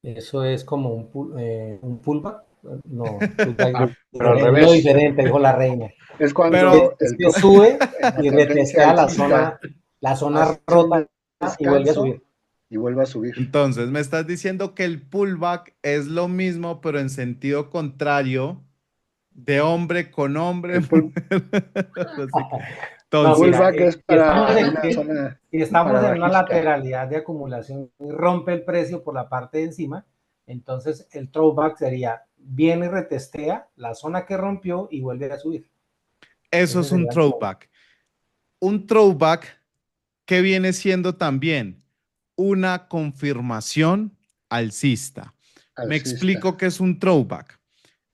Eso es como un pullback. No, pullback Pero al es lo revés. diferente, dijo la reina. Es cuando Pero Es el que top sube en la y tendencia retestea alcista la zona hace rota un y vuelve a descanso subir. y vuelve a subir. entonces me estás diciendo que el pullback es lo mismo, pero en sentido contrario, de hombre con hombre, El pull- mujer. No, Entonces, mira, pullback es si estamos para en, una zona si estamos para en una bajista. lateralidad de acumulación y rompe el precio por la parte de encima, entonces el throwback sería, viene y retestea la zona que rompió y vuelve a subir. eso Ese es un sería el throwback. throwback. Un throwback que viene siendo también una confirmación alcista. Me Alcista. explico qué es un throwback.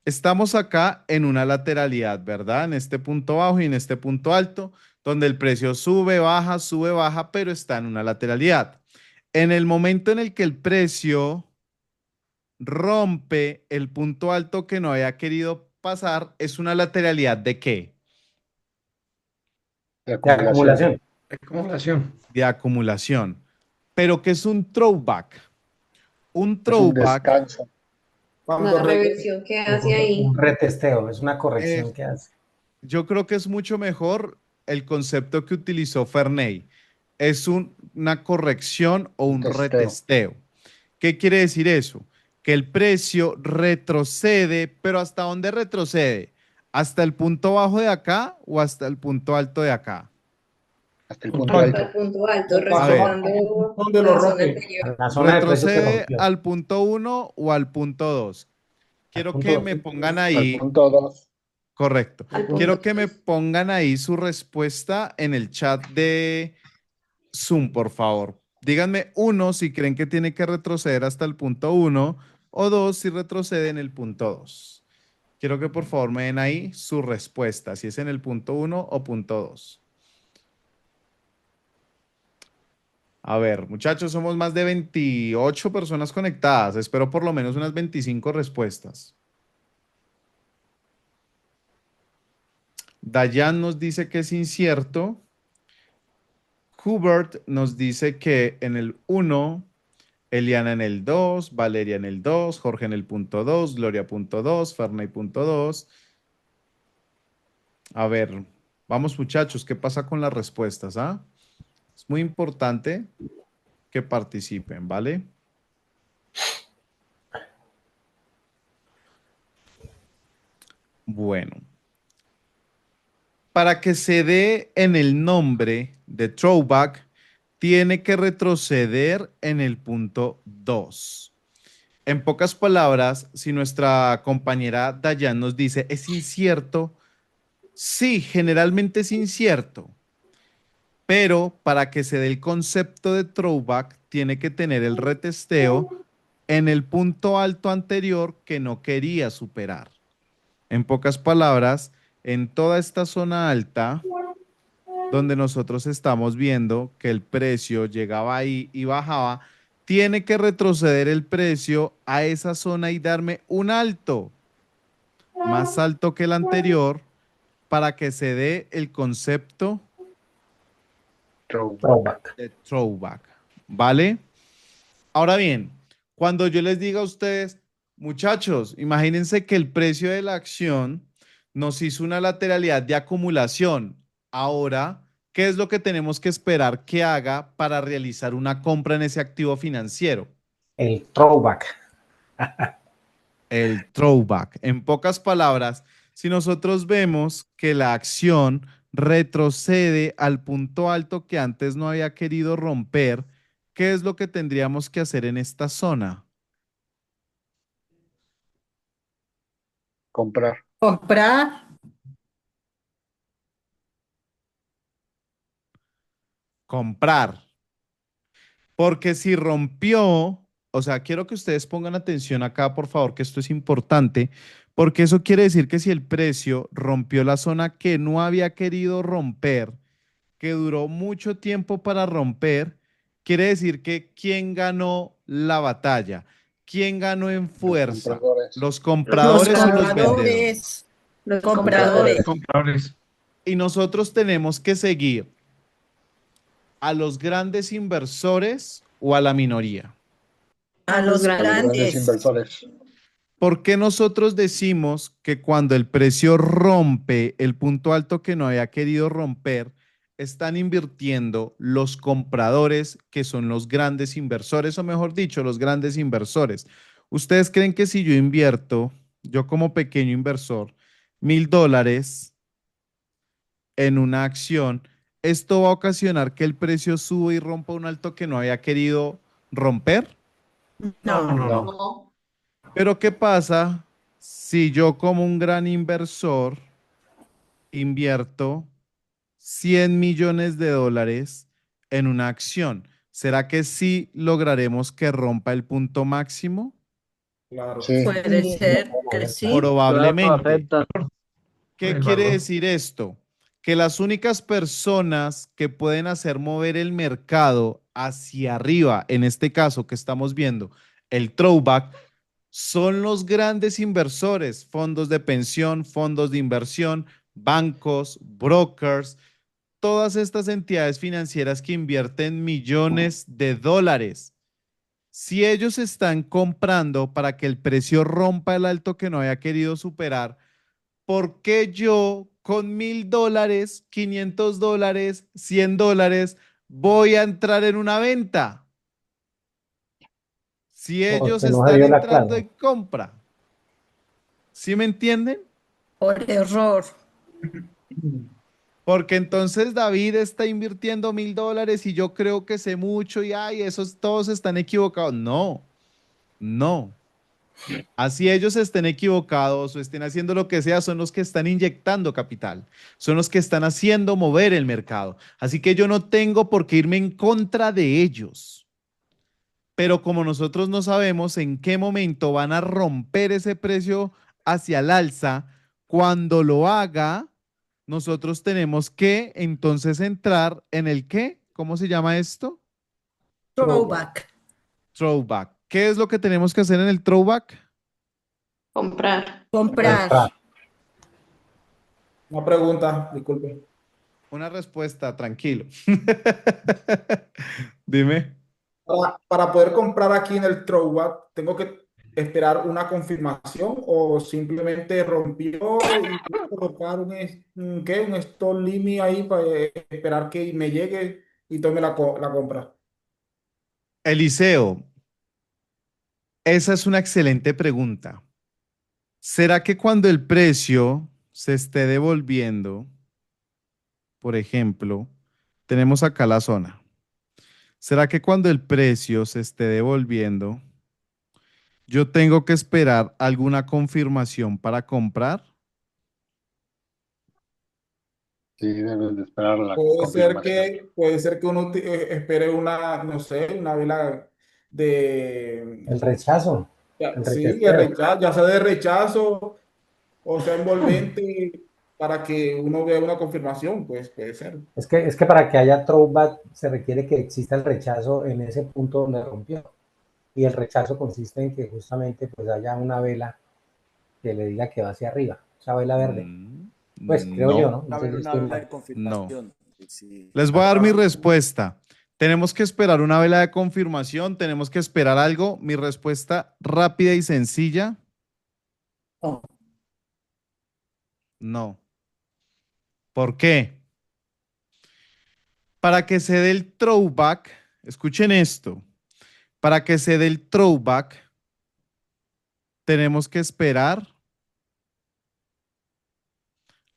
Estamos acá en una lateralidad, ¿verdad? En este punto bajo y en este punto alto, donde el precio sube, baja, pero está en una lateralidad. En el momento en el que el precio rompe el punto alto que no había querido pasar, ¿es una lateralidad de qué? De De acumulación. acumulación. Acumulación. De acumulación. Pero ¿qué es un throwback? Un Es un throwback descanso. Cuando La reversión que hace ahí. Un retesteo, es una corrección es, que hace. yo creo que es mucho mejor el concepto que utilizó Ferney. Es una corrección o un Testeo. retesteo. ¿Qué quiere decir eso? Que el precio retrocede, pero ¿hasta dónde retrocede? ¿Hasta el punto bajo de acá o hasta el punto alto de acá? Hasta el Punto punto Hasta alto. el punto alto, ¿Qué A pasó? ver, respetando ¿Dónde lo la zona rompe? anterior. La zona de precio que ¿retrocede rompió. al punto 1 o al punto 2? Al Quiero punto que 2. me pongan Al ahí, punto 2. correcto. Al punto Quiero que me pongan ahí su respuesta en el chat de Zoom, por favor. Díganme uno si creen que tiene que retroceder hasta el punto 1 o dos si retrocede en el punto 2. Quiero que por favor me den ahí su respuesta, si es en el punto 1 o punto 2. A ver, muchachos, somos más de 28 personas conectadas. Espero por lo menos unas 25 respuestas. Dayan nos dice que es incierto. Hubert nos dice que en el 1, Eliana en el 2, Valeria en el 2, Jorge en el punto 2, Gloria punto 2, Ferney punto 2. A ver, vamos muchachos, ¿qué pasa con las respuestas? ¿Ah? Es muy importante que participen, ¿vale? Bueno, para que se dé en el nombre de throwback, tiene que retroceder en el punto 2. En pocas palabras, si nuestra compañera Dayan nos dice es incierto, sí, generalmente es incierto, pero para que se dé el concepto de throwback, tiene que tener el retesteo en el punto alto anterior que no quería superar. En pocas palabras, en toda esta zona alta, donde nosotros estamos viendo que el precio llegaba ahí y bajaba, tiene que retroceder el precio a esa zona y darme un alto, más alto que el anterior, para que se dé el concepto Throwback. de throwback. ¿Vale? Ahora bien, cuando yo les diga a ustedes, muchachos, imagínense que el precio de la acción nos hizo una lateralidad de acumulación. Ahora, ¿qué es lo que tenemos que esperar que haga para realizar una compra en ese activo financiero? El throwback. El throwback. En pocas palabras, si nosotros vemos que la acción retrocede al punto alto que antes no había querido romper, ¿qué es lo que tendríamos que hacer en esta zona? Comprar. Comprar. Comprar. Porque si rompió, o sea, quiero que ustedes pongan atención acá, por favor, que esto es importante, porque eso quiere decir que si el precio rompió la zona que no había querido romper, que duró mucho tiempo para romper, quiere decir que ¿quién ganó la batalla? ¿Quién ganó en Los fuerza? compradores. ¿Los Los compradores o los vendedores? compradores. Los Compradores. compradores. Compradores. Y nosotros tenemos que seguir a los grandes inversores o a la minoría. A Los los A los grandes grandes. inversores. ¿Por qué nosotros decimos que cuando el precio rompe el punto alto que no había querido romper, están invirtiendo los compradores, que son los grandes inversores, o mejor dicho, los grandes inversores? ¿Ustedes creen que si yo invierto, yo como pequeño inversor, $1,000 en una acción, esto va a ocasionar que el precio suba y rompa un alto que no había querido romper? No, No. no, no. No. Pero ¿qué pasa si yo como un gran inversor invierto $100 millones en una acción? ¿Será que sí lograremos que rompa el punto máximo? Claro que Sí. sí. Puede Sí, ser que Claro. sí. claro, Probablemente. afecta. Por ¿Qué el quiere valor. decir esto? Que las únicas personas que pueden hacer mover el mercado hacia arriba, en este caso que estamos viendo, el throwback, son los grandes inversores, fondos de pensión, fondos de inversión, bancos, brokers, todas estas entidades financieras que invierten millones de dólares. Si ellos están comprando para que el precio rompa el alto que no había querido superar, ¿por qué yo con $1,000, $500, $100 voy a entrar en una venta? Si ellos Porque no se están vio la entrando clave. en compra. ¿Sí me entienden? Por error. Porque entonces David está invirtiendo $1,000 y yo creo que sé mucho y ay, esos todos están equivocados. No, no. Así ellos estén equivocados o estén haciendo lo que sea, son los que están inyectando capital, son los que están haciendo mover el mercado. Así que yo no tengo por qué irme en contra de ellos. Pero como nosotros no sabemos en qué momento van a romper ese precio hacia el alza, cuando lo haga, nosotros tenemos que entonces entrar en el qué, ¿cómo se llama esto? Throwback. Throwback. ¿Qué es lo que tenemos que hacer en el throwback? Comprar. Comprar. Una pregunta, disculpe. Una respuesta, tranquilo. Dime. Para poder comprar aquí en el throwback, ¿tengo que esperar una confirmación o simplemente rompió y puedo colocar ¿qué? Un stop limit ahí para esperar que me llegue y tome la compra? Eliseo, esa es una excelente pregunta. ¿Será que cuando el precio se esté devolviendo, por ejemplo, tenemos acá la zona? ¿Será que cuando el precio se esté devolviendo, yo tengo que esperar alguna confirmación para comprar? Sí, debes de esperar la confirmación. Puede ser que uno espere una, no sé, una vela de, El rechazo, el sí, de retesteo. rechazo, ya sea de rechazo o sea envolvente para que uno vea una confirmación, pues puede ser. Es que para que haya throwback se requiere que exista el rechazo en ese punto donde rompió. Y el rechazo consiste en que justamente pues haya una vela que le diga que va hacia arriba, esa vela verde. Pues creo yo, No, ¿no? No sé Haber si una estoy vela mal. de no. confirmación. Sí. Les voy a dar mi respuesta. Tenemos que esperar una vela de confirmación, tenemos que esperar algo. Mi respuesta rápida y sencilla, No. no. ¿Por qué? Para que se dé el throwback, escuchen esto, para que se dé el throwback, tenemos que esperar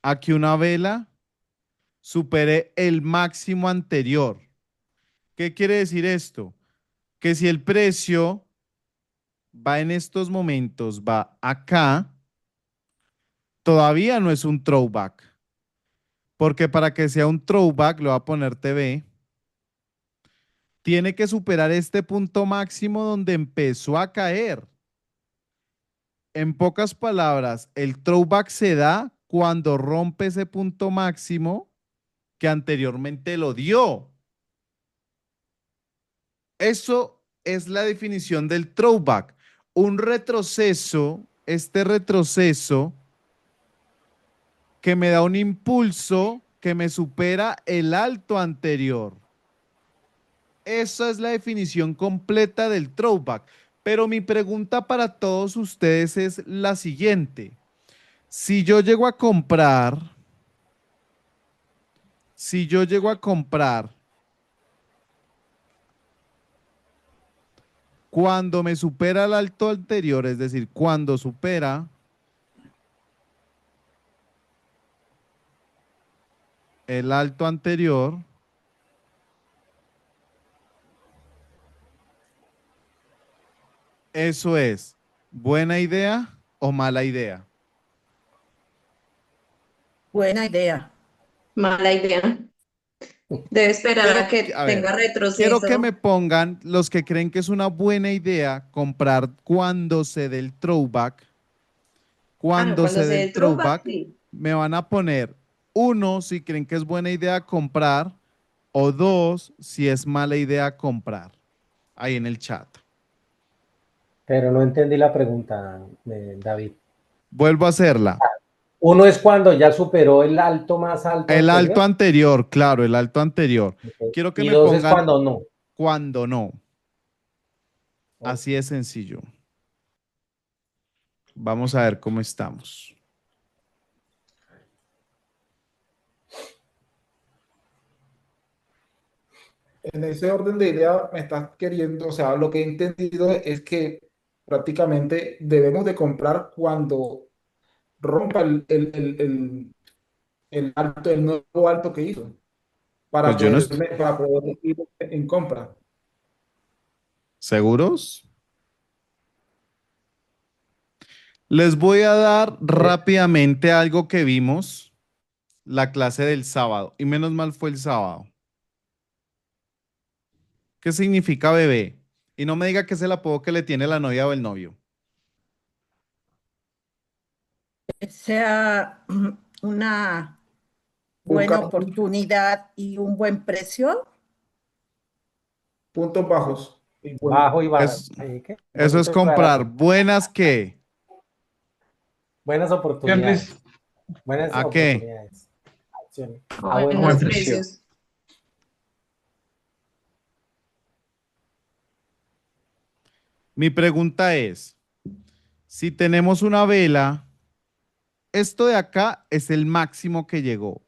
a que una vela supere el máximo anterior. ¿Qué quiere decir esto? Que si el precio va en estos momentos, va acá, todavía no es un throwback. Porque para que sea un throwback, lo va a poner TV, tiene que superar este punto máximo donde empezó a caer. En pocas palabras, el throwback se da cuando rompe ese punto máximo que anteriormente lo dio. Eso es la definición del throwback. Un retroceso, este retroceso que me da un impulso que me supera el alto anterior. Esa es la definición completa del throwback. Pero mi pregunta para todos ustedes es la siguiente. Si yo llego a comprar, cuando me supera el alto anterior, es decir, cuando supera el alto anterior, ¿eso es buena idea o mala idea? Buena idea. Mala idea. Debe esperar a que A ver, tenga quiero que me retroceso. pongan los que creen que es una buena idea comprar cuando se dé el throwback. Ah, no, Cuando cuando se se dé dé el el throwback, throwback, sí. me van a poner uno si creen que es buena idea comprar o dos si es mala idea comprar. Ahí en el chat. Pero no entendí la pregunta, David. Vuelvo a hacerla. Uno es cuando ya superó el alto más alto El alto anterior. anterior, claro, el alto anterior. Ok. Quiero que Y me dos es pongan cuando no. cuando no. Ok. Así de sencillo. Vamos a ver cómo estamos. En ese orden de idea me estás queriendo, o sea, lo que he entendido es que prácticamente debemos de comprar cuando rompa el alto, el nuevo alto que hizo, Pues yo no estoy. para poder ir en compra. ¿Seguros? Les voy a dar rápidamente algo que vimos la clase del sábado. Y menos mal fue el sábado. ¿Qué significa bebé? Y no me diga que es el apodo que le tiene la novia o el novio. Sea una buena Buscar oportunidad y un buen precio. puntos bajos. Y bueno, Bajo y barato. Es, ¿Qué? eso es Bonito y comprar barato. buenas que. Buenas Opciones oportunidades. Buenas ¿A qué? oportunidades. Acciones. O A en buen buen los precio. precio. precios. Mi pregunta es, si tenemos una vela, esto de acá es el máximo que llegó,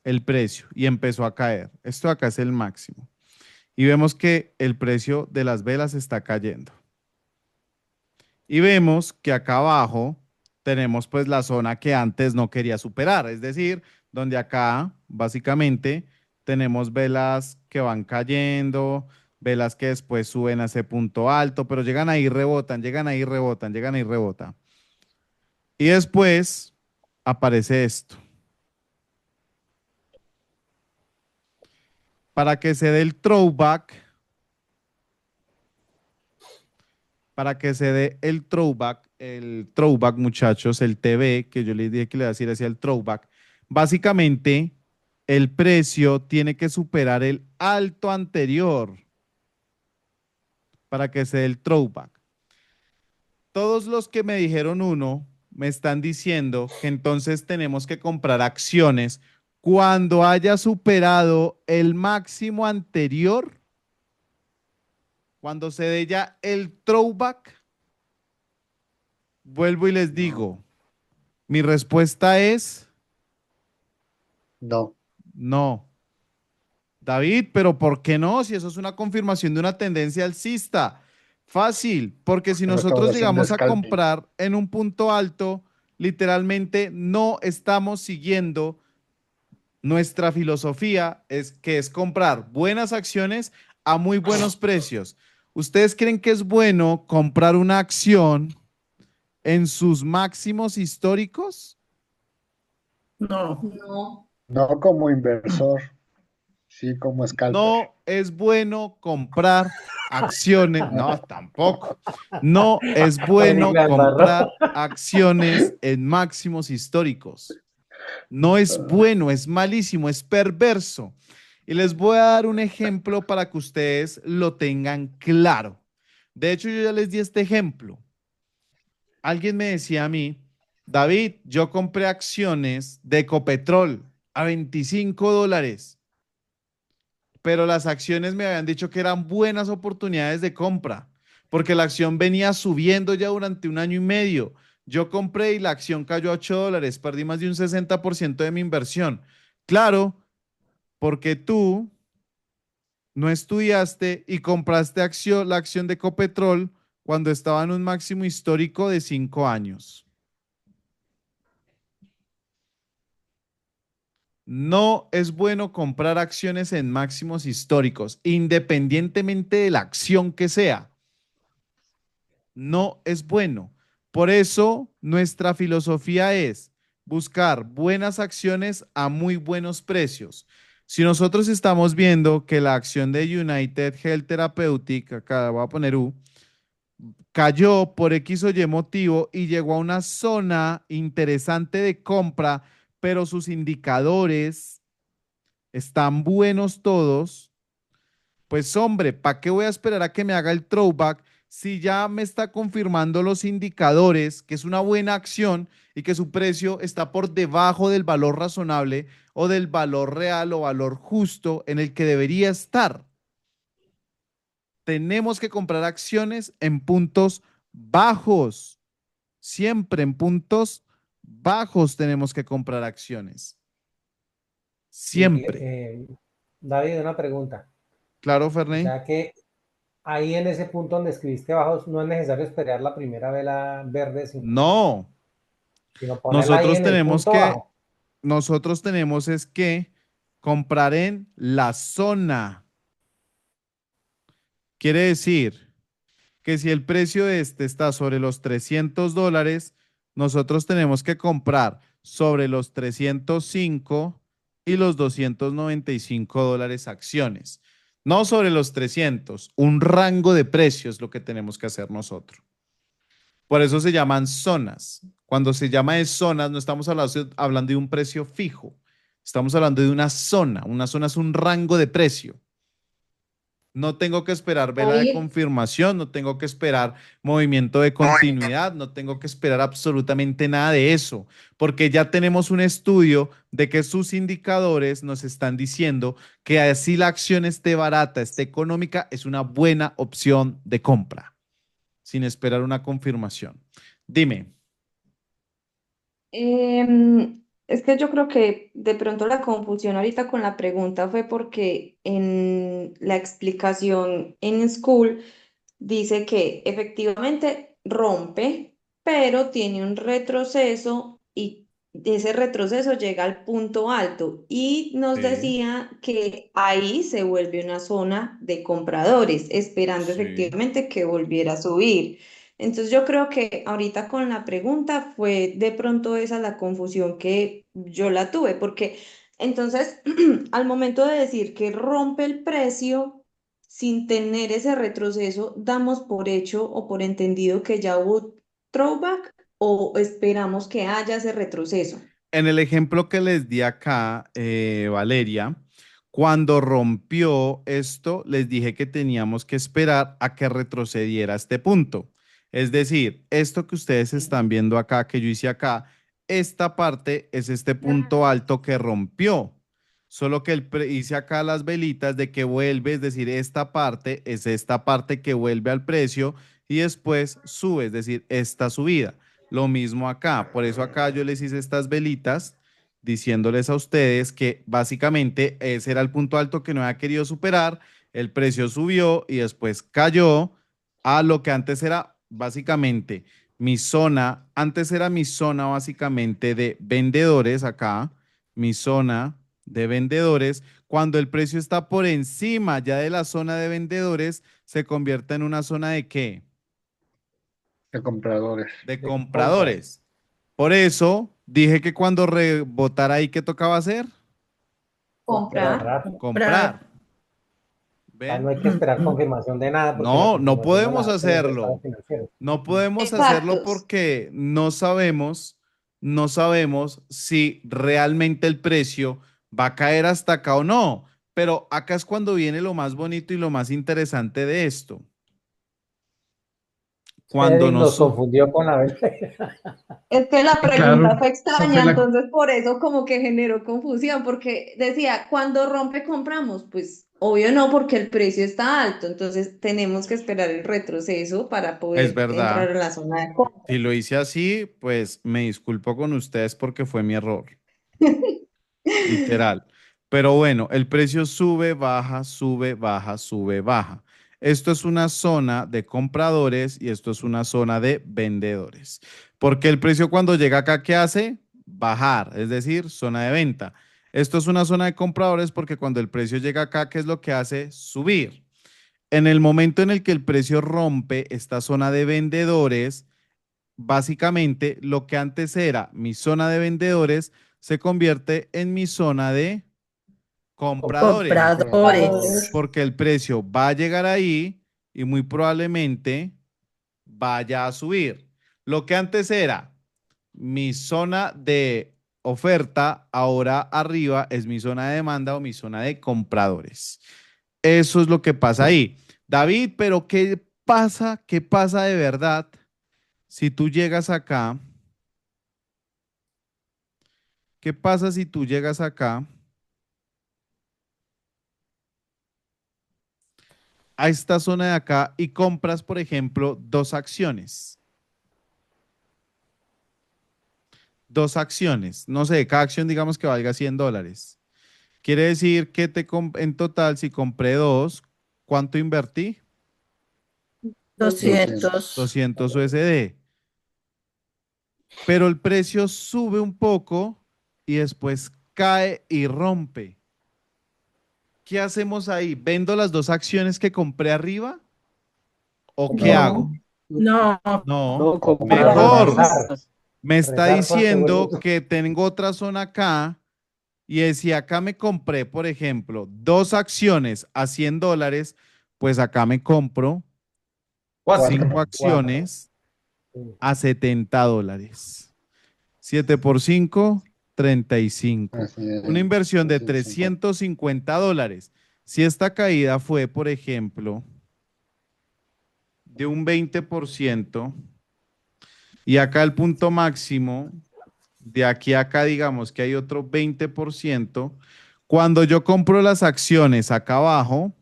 el precio, y empezó a caer. Esto de acá es el máximo. Y vemos que el precio de las velas está cayendo. Y vemos que acá abajo tenemos pues la zona que antes no quería superar, es decir, donde acá básicamente tenemos velas que van cayendo, velas que después suben a ese punto alto, pero llegan ahí, rebotan, llegan ahí, rebotan, llegan ahí, rebotan. Y después aparece esto. Para que se dé el throwback, para que se dé el throwback, muchachos, el TV, que yo les dije que le iba a decir hacia el throwback, básicamente el precio tiene que superar el alto anterior para que se dé el throwback. Todos los que me dijeron uno me están diciendo que entonces tenemos que comprar acciones cuando haya superado el máximo anterior, cuando se dé ya el throwback. Vuelvo y les digo, mi respuesta es No. no. David, pero ¿por qué no? Si eso es una confirmación de una tendencia alcista. Fácil, porque si nosotros Recaudación de llegamos a scalping. comprar en un punto alto, literalmente no estamos siguiendo nuestra filosofía, que es comprar buenas acciones a muy buenos precios. ¿Ustedes creen que es bueno comprar una acción en sus máximos históricos? No, No, No como inversor, sí como scalper. No es bueno comprar acciones, no, tampoco. No es Eric bueno la embarró. comprar acciones en máximos históricos. No es bueno, es malísimo, es perverso. Y les voy a dar un ejemplo para que ustedes lo tengan claro. De hecho, yo ya les di este ejemplo. Alguien me decía a mí, David, yo compré acciones de Ecopetrol a $25, pero las acciones me habían dicho que eran buenas oportunidades de compra, porque la acción venía subiendo ya durante un año y medio. Yo compré y la acción cayó a $8, perdí más de un 60% de mi inversión. Claro, porque tú no estudiaste y compraste la acción de Ecopetrol cuando estaba en un máximo histórico de 5 años. No es bueno comprar acciones en máximos históricos, independientemente de la acción que sea. No es bueno. Por eso, nuestra filosofía es buscar buenas acciones a muy buenos precios. Si nosotros estamos viendo que la acción de United Health Therapeutic, acá voy a poner U, cayó por X o Y motivo y llegó a una zona interesante de compra, pero sus indicadores están buenos todos, pues hombre, ¿para qué voy a esperar a que me haga el throwback si ya me está confirmando los indicadores que es una buena acción y que su precio está por debajo del valor razonable o del valor real o valor justo en el que debería estar? Tenemos que comprar acciones en puntos bajos. Siempre en puntos bajos tenemos que comprar acciones. Y, Siempre. David, una pregunta. Claro, O Ferney. sea que ahí en ese punto donde escribiste bajos, no es necesario esperar la primera vela verde, No. sino ponerla ahí Nosotros en el tenemos punto que, bajo. nosotros tenemos es que comprar en la zona. Quiere decir que si el precio de este está sobre los $300, nosotros tenemos que comprar sobre los 305 y los $295 acciones. No sobre los 300, un rango de precios es lo que tenemos que hacer nosotros. Por eso se llaman zonas. Cuando se llama de zonas, no estamos hablando de un precio fijo. Estamos hablando de una zona. Una zona es un rango de precio. No tengo que esperar vela de David, confirmación, no tengo que esperar movimiento de continuidad, no tengo que esperar absolutamente nada de eso, porque ya tenemos un estudio de que sus indicadores nos están diciendo que así la acción esté barata, esté económica, es una buena opción de compra, sin esperar una confirmación. Dime. es que yo creo que de pronto la confusión ahorita con la pregunta fue porque en la explicación en School dice que efectivamente rompe, pero tiene un retroceso y ese retroceso llega al punto alto y nos Sí, decía que ahí se vuelve una zona de compradores, esperando sí. efectivamente que volviera a subir. Entonces yo creo que ahorita con la pregunta fue de pronto esa la confusión que yo la tuve, porque entonces al momento de decir que rompe el precio sin tener ese retroceso, damos por hecho o por entendido que ya hubo throwback o esperamos que haya ese retroceso. En el ejemplo que les di acá, Valeria, cuando rompió esto, les dije que teníamos que esperar a que retrocediera a este punto. Es decir, esto que ustedes están viendo acá, que yo hice acá, esta parte es este punto alto que rompió. Solo que hice acá las velitas de que vuelve, es decir, esta parte es esta parte que vuelve al precio y después sube, es decir, esta subida. Lo mismo acá, por eso acá yo les hice estas velitas diciéndoles a ustedes que básicamente ese era el punto alto que no había querido superar, el precio subió y después cayó a lo que antes era básicamente mi zona, antes era mi zona básicamente de vendedores acá, mi zona de vendedores. Cuando el precio está por encima ya de la zona de vendedores, se convierte en una zona de ¿qué? De compradores. De De compra. compradores. Por eso dije que cuando rebotara ahí, ¿qué tocaba hacer? Comprar. Comprar. No hay ¿Ven? que esperar confirmación de nada porque la No, no confirmación me la podemos hace el mercado hacerlo. financiero. No podemos hacerlo Exactos. porque no sabemos si realmente el precio va a caer hasta acá o no. Pero acá es cuando viene lo más bonito y lo más interesante de esto. Cuando Eric nos nos confundió con la venta. Es que la Claro, pregunta fue esa extraña, fue la, entonces por eso como que generó confusión, porque decía, ¿cuándo rompe compramos? Pues obvio no, porque el precio está alto, entonces tenemos que esperar el retroceso para es poder entrar verdad. en la zona de compra. Si lo hice así, pues me disculpo con ustedes porque fue mi error. Literal. Pero bueno, el precio sube, baja, sube, baja, sube, baja. Esto es una zona de compradores y esto es una zona de vendedores. Porque el precio cuando llega acá, ¿qué hace? Bajar, es decir, zona de venta. Esto es una zona de compradores porque cuando el precio llega acá, ¿qué es lo que hace? Subir. En el momento en el que el precio rompe esta zona de vendedores, básicamente lo que antes era mi zona de vendedores se convierte en mi zona de compradores, Compradores. porque el precio va a llegar ahí y muy probablemente vaya a subir. Lo que antes era mi zona de oferta, ahora arriba es mi zona de demanda o mi zona de compradores. Eso es lo que pasa ahí. David, pero ¿qué pasa? ¿Qué pasa de verdad si tú llegas acá? ¿Qué pasa si tú llegas acá a esta zona de acá y compras, por ejemplo, dos acciones? Dos acciones. No sé, cada acción digamos que valga $100. Quiere decir que en total, si compré dos, ¿cuánto invertí? 200. 200 USD. Pero el precio sube un poco y después cae y rompe. ¿Qué hacemos ahí? ¿Vendo las dos acciones que compré arriba? ¿O qué No, hago? no, No, No, comprarlas. mejor. Rezar, Me está rezar porque vuelve. diciendo que tengo otra zona acá y si acá me compré, por ejemplo, dos acciones a $100, pues acá me compro cinco Cuatro. acciones Sí. a $70. 7 por 5, 35. Así es, Una inversión de 350. $350. Si esta caída fue, por ejemplo, de un 20% y acá el punto máximo, de aquí a acá digamos que hay otro 20%, cuando yo compro las acciones acá abajo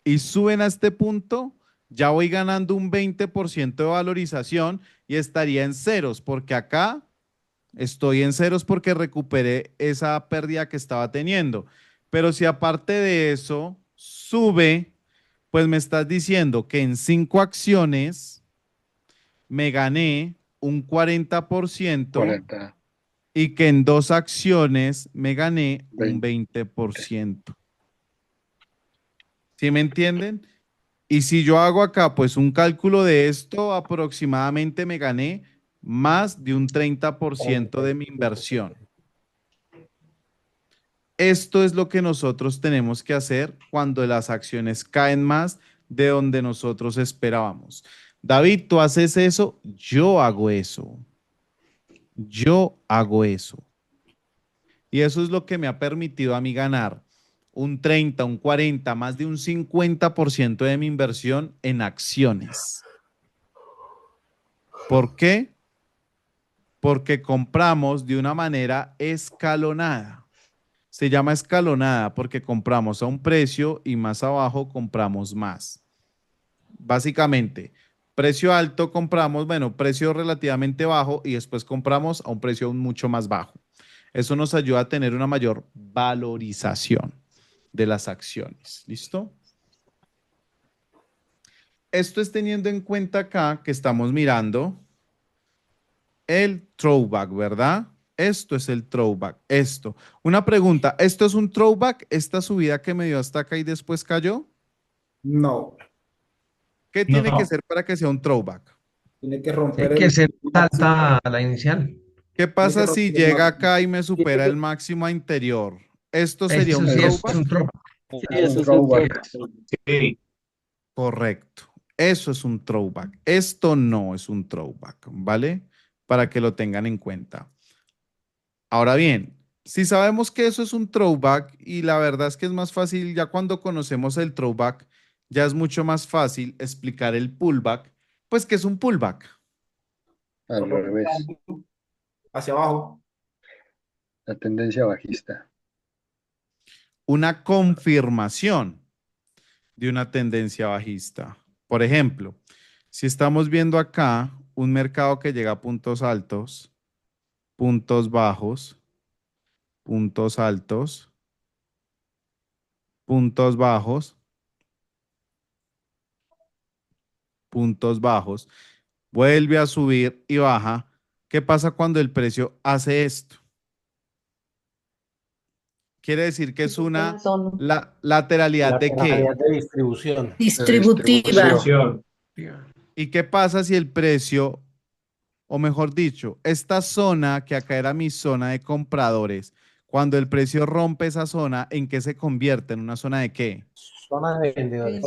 y suben a este punto, ya voy ganando un 20% de valorización y estaría en ceros, porque acá estoy en ceros porque recuperé esa pérdida que estaba teniendo. Pero si aparte de eso sube, pues me estás diciendo que en cinco acciones me gané un 40% 40, y que en dos acciones me gané un 20. 20%. ¿Sí me entienden? Y si yo hago acá pues un cálculo de esto, aproximadamente me gané más de un 30% de mi inversión. Esto es lo que nosotros tenemos que hacer cuando las acciones caen más de donde nosotros esperábamos. David, tú haces eso, yo hago eso. Yo hago eso. Y eso es lo que me ha permitido a mí ganar un 30, un 40, más de un 50% de mi inversión en acciones. ¿Por qué? Porque compramos de una manera escalonada. Se llama escalonada porque compramos a un precio y más abajo compramos más. Básicamente, precio alto compramos, bueno, precio relativamente bajo y después compramos a un precio mucho más bajo. Eso nos ayuda a tener una mayor valorización de las acciones. ¿Listo? esto es teniendo en cuenta acá que estamos mirando el throwback, ¿verdad? Esto es el throwback, esto. Una pregunta, ¿esto es un throwback? ¿Esta subida que me dio hasta acá y después cayó? No, ¿Qué tiene que No, ser para que sea un throwback? tiene que romper tiene que el ser máximo, alta a la inicial. ¿Qué tiene que pasa si romper el llega máximo. acá y me supera el máximo anterior? ¿Esto sería Eso un sí es throwback? un throwback. Sí, Es eso un es un throwback. Sí. Correcto. Eso es un throwback. Esto no es un throwback, ¿vale? Para que lo tengan en cuenta. Ahora bien, si sabemos que eso es un throwback y la verdad es que es más fácil, ya cuando conocemos el throwback, ya es mucho más fácil explicar el pullback, pues que es un pullback. al revés, Hacia abajo. la tendencia bajista. Una confirmación de una tendencia bajista. Por ejemplo, si estamos viendo acá un mercado que llega a puntos altos, puntos bajos, puntos altos, puntos bajos, puntos bajos, vuelve a subir y baja. ¿Qué pasa cuando el precio hace esto? Quiere decir que es una Razón. lateralidad de qué. Lateralidad de distribución. Distributiva. Distribución. ¿Y qué pasa si el precio, o mejor dicho, esta zona que acá era mi zona de compradores, cuando el precio rompe esa zona, ¿en qué se convierte? ¿En una zona de qué? Zona de vendedores.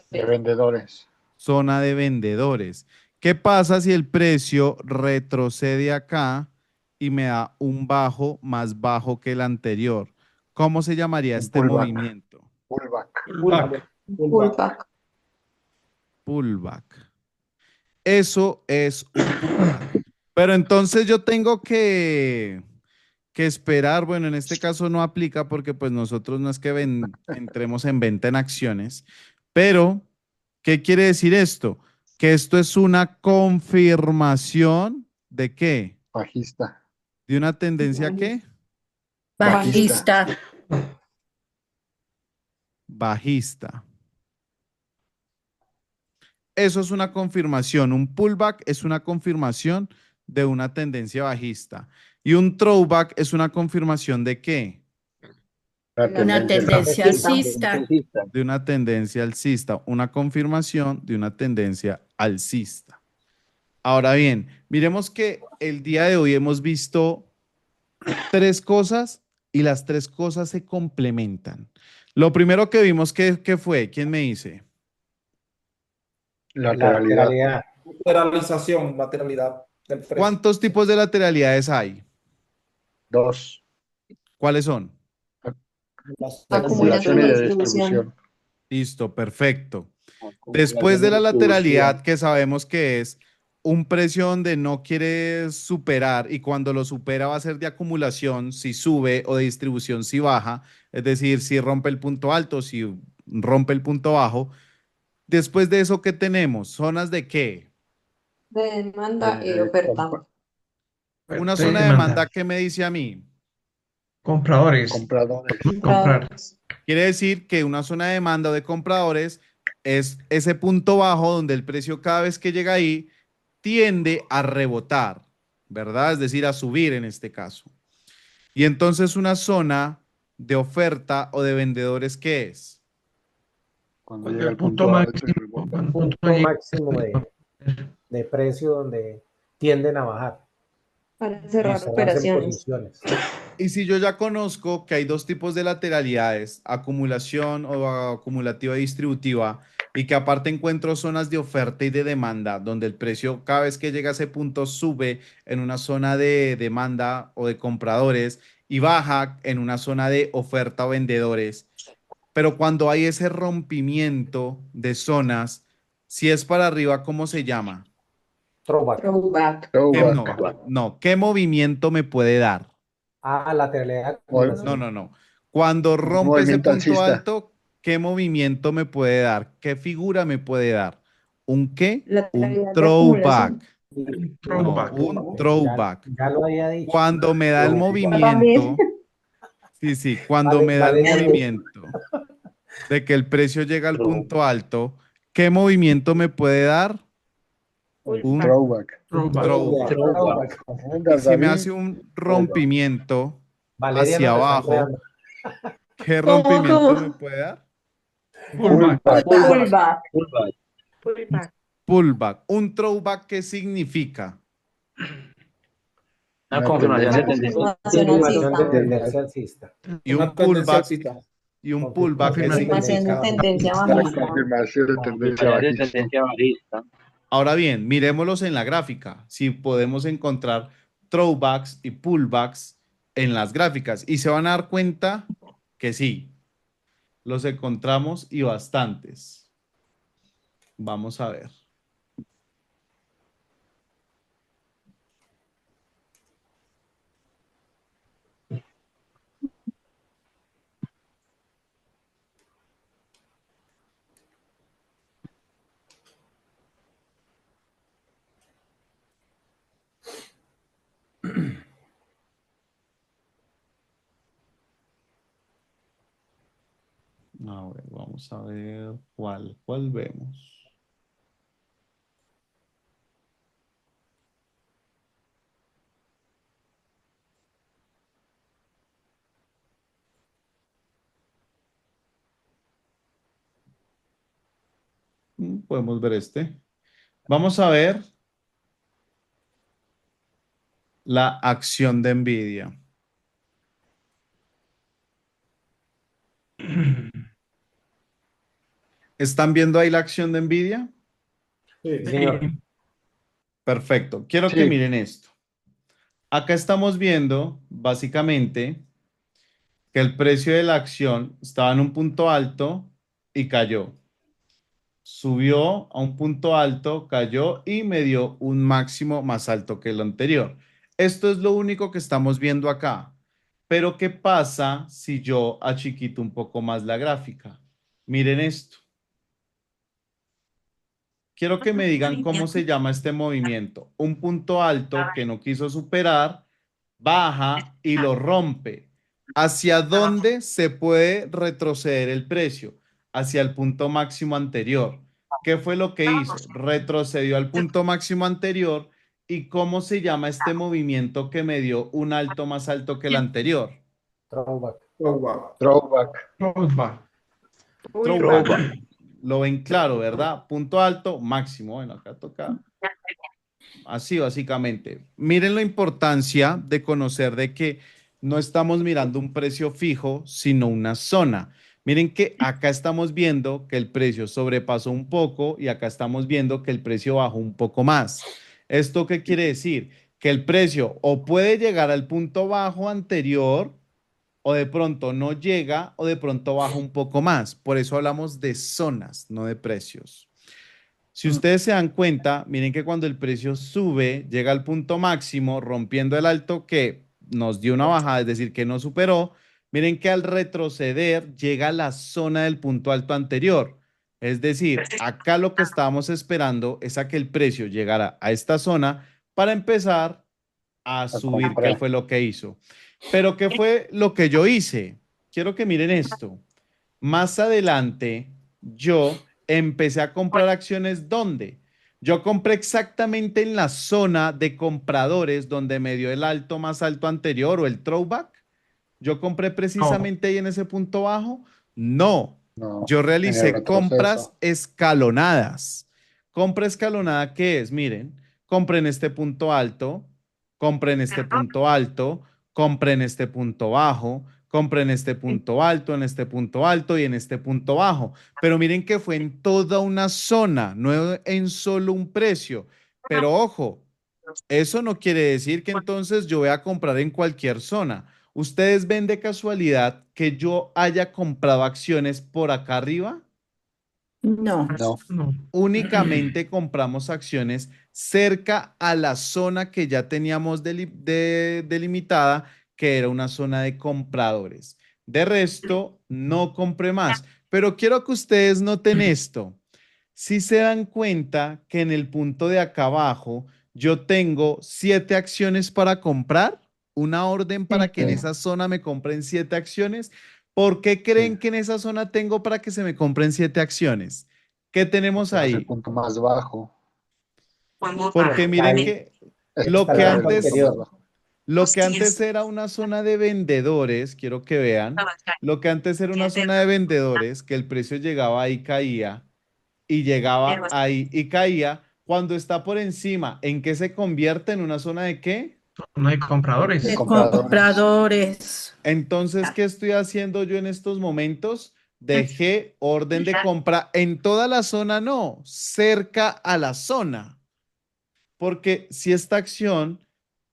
De vendedores. Zona de vendedores. ¿Qué pasa si el precio retrocede acá y me da un bajo más bajo que el anterior? ¿Cómo se llamaría Un este pullback. movimiento? Pullback. Pullback. Pullback. Pullback. Eso es un pullback. Pero entonces yo tengo que esperar, bueno, en este caso no aplica porque pues nosotros no es que entremos en venta en acciones, pero ¿qué quiere decir esto? Que esto es una confirmación de qué? Bajista. ¿De una tendencia qué? Bajista. Bajista. Eso es una confirmación. Un pullback es una confirmación de una tendencia bajista. Y un throwback es una confirmación de qué? Una tendencia alcista. De una tendencia alcista. Una confirmación de una tendencia alcista. Ahora bien, miremos que el día de hoy hemos visto tres cosas y las tres cosas se complementan. Lo primero que vimos, ¿qué fue? ¿Quién me dice? Lateralidad. Lateralidad. Lateralización, lateralidad del precio. ¿Cuántos tipos de lateralidades hay? 2. ¿Cuáles son? Acumulación y de distribución. Listo, perfecto. Después de la lateralidad, que sabemos que es un precio donde no quiere superar y cuando lo supera va a ser de acumulación si sube o de distribución si baja, es decir, si rompe el punto alto, si rompe el punto bajo. Después de eso, ¿qué tenemos? ¿Zonas de qué? De demanda y oferta. Una Oferta y zona de demanda. demanda, ¿qué me dice a mí? Compradores. Compradores. Comprar. Quiere decir que una zona de demanda o de compradores es ese punto bajo donde el precio cada vez que llega ahí tiende a rebotar, ¿verdad? Es decir, a subir en este caso. Y entonces una zona de oferta o de vendedores, ¿qué es? Cuando Cuando llega el el punto punto alto máximo, y rebota. cuando el punto Punto llega- máximo de precio donde tienden a bajar Para y cerrar cerrarse en operaciones. posiciones. Y si yo ya conozco que hay dos tipos de lateralidades, acumulación o acumulativa y distributiva, y que aparte encuentro zonas de oferta y de demanda, donde el precio cada vez que llega a ese punto sube en una zona de demanda o de compradores y baja en una zona de oferta o vendedores. Pero cuando hay ese rompimiento de zonas, si es para arriba, ¿cómo se llama? Throwback. Throwback. Throwback. No, ¿qué movimiento me puede dar? Lateralidad, O- No, acumulación. no. Cuando Un rompe ese movimiento punto alcista. alto, ¿qué movimiento me puede dar? ¿Qué figura me puede dar? ¿Un qué? Un Lateralidad de throwback. acumulación. Un No, throwback. un throwback. Ya lo había dicho. Cuando me da el Pero- movimiento, sí, cuando Vale, me da el vale. movimiento de que el precio llega al punto alto, ¿Qué movimiento me puede dar? Un Throwback. Throwback. Throwback. y si me hace un rompimiento Valeria hacia nos está abajo, enredando. ¿qué ¿Cómo, rompimiento cómo? me puede dar? Pullback. Pullback. Pullback. Pullback. ¿Un throwback qué significa? Una confirmación de tendencia. Confirmación Confirmación de alcista. tendencia alcista. Y Una un tendencia pullback, alcista. y un pullback ¿qué Confirmación Confirmación significa? de tendencia La bajista. confirmación de tendencia Confirmación de bajista. tendencia bajista. Ahora bien, miremoslos en la gráfica. Si podemos encontrar throwbacks y pullbacks en las gráficas. Y se van a dar cuenta que sí, los encontramos y bastantes. Vamos a ver. A ver, vamos a ver cuál vemos. Podemos ver este. Vamos a ver la acción de Nvidia. ¿Están viendo ahí la acción de Nvidia? Sí. Señor. Perfecto. Quiero que Sí. miren esto. Acá estamos viendo, básicamente, que el precio de la acción estaba en un punto alto y cayó. Subió a un punto alto, cayó y me dio un máximo más alto que el anterior. Esto es lo único que estamos viendo acá. Pero ¿qué pasa si yo achiquito un poco más la gráfica? Miren esto. Quiero que me digan cómo se llama este movimiento. Un punto alto que no quiso superar, baja y lo rompe. ¿Hacia dónde se puede retroceder el precio? Hacia el punto máximo anterior. ¿Qué fue lo que hizo? Retrocedió al punto máximo anterior. ¿Y cómo se llama este movimiento que me dio un alto más alto que el anterior? Throwback. Throwback. Throwback. Throwback. Throwback. Lo ven claro, ¿verdad? Punto alto, máximo. Bueno, acá toca así básicamente. Miren la importancia de conocer de que no estamos mirando un precio fijo, sino una zona. Miren que acá estamos viendo que el precio sobrepasó un poco y acá estamos viendo que el precio bajó un poco más. ¿Esto qué quiere decir? Que el precio o puede llegar al punto bajo anterior o de pronto no llega o de pronto baja un poco más. Por eso hablamos de zonas, no de precios. Si ustedes se dan cuenta, miren que cuando el precio sube, llega al punto máximo, rompiendo el alto que nos dio una bajada, es decir, que no superó, miren que al retroceder llega a la zona del punto alto anterior. Es decir, acá lo que estábamos esperando es a que el precio llegara a esta zona para empezar a subir, ¿qué fue lo que hizo? Pero ¿qué fue lo que yo hice? Quiero que miren esto. Más adelante, yo empecé a comprar acciones ¿dónde? Yo compré exactamente en la zona de compradores donde me dio el alto más alto anterior o el throwback. Yo compré precisamente ahí en ese punto bajo. No, No, yo en el realicé compras retroceso. escalonadas. Compra escalonada, ¿qué es? Miren, compré en este punto alto, compré en este punto alto, compré en este punto bajo, compré en este punto alto, en este punto alto y en este punto bajo. Pero miren que fue en toda una zona, no en solo un precio. Pero ojo, eso no quiere decir que entonces yo voy a comprar en cualquier zona. ¿Ustedes ven de casualidad que yo haya comprado acciones por acá arriba? No. No. No. Únicamente compramos acciones cerca a la zona que ya teníamos delimitada, que era una zona de compradores. De resto, no compré más. Pero quiero que ustedes noten esto. Si se dan cuenta que en el punto de acá abajo yo tengo 7 acciones para comprar, una orden para que en esa zona me compren 7 acciones. ¿Por qué creen que en esa zona tengo para que se me compren 7 acciones? ¿Qué tenemos es el ahí? punto más bajo. Porque miren que lo Está que la parte El punto más antes, inferior. bajo. lo que antes era una zona de vendedores, quiero que vean, lo que antes era una zona de vendedores, que el precio llegaba ahí y caía, y llegaba ahí y caía, cuando está por encima, ¿en qué se convierte? ¿En una zona de qué? No hay compradores. De De compradores. compradores. Entonces, ¿qué estoy haciendo yo en estos momentos? Dejé orden de compra en toda la zona, no, cerca a la zona. Porque si esta acción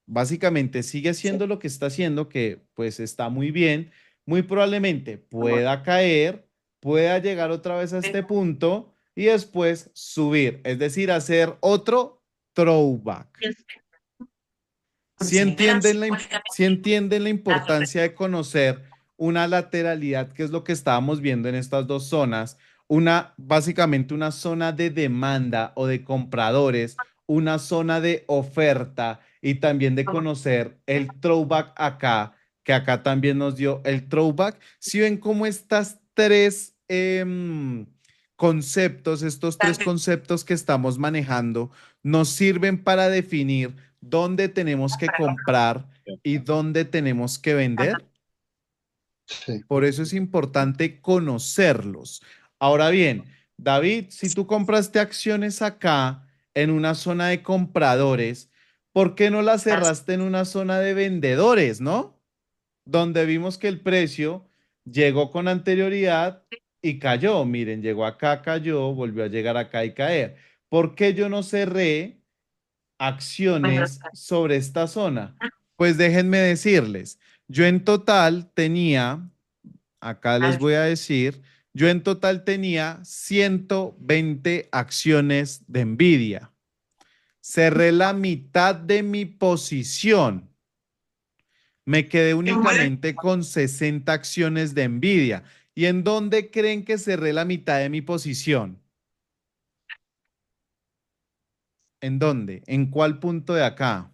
básicamente sigue haciendo lo que está haciendo, que pues está muy bien, muy probablemente pueda caer, pueda llegar otra vez a este punto y después subir, es decir, hacer otro throwback. Si entienden la importancia de conocer una lateralidad, que es lo que estábamos viendo en estas dos zonas, básicamente una zona de demanda o de compradores, una zona de oferta y también de conocer el throwback acá, que acá también nos dio el throwback. Si ven cómo estas tres conceptos, estos tres conceptos que estamos manejando, nos sirven para definir dónde tenemos que comprar y dónde tenemos que vender. Sí. Por eso es importante conocerlos. Ahora bien, David, si tú compraste acciones acá en una zona de compradores, ¿por qué no las cerraste en una zona de vendedores, no? Donde vimos que el precio llegó con anterioridad y cayó. Miren, llegó acá, cayó, volvió a llegar acá y caer. ¿Por qué yo no cerré acciones sobre esta zona? Pues déjenme decirles, yo en total tenía, acá les voy a decir, yo en total tenía 120 acciones de Nvidia. Cerré la mitad de mi posición. Me quedé únicamente con 60 acciones de Nvidia. ¿Y en dónde creen que cerré la mitad de mi posición? ¿En dónde? ¿En cuál punto de acá?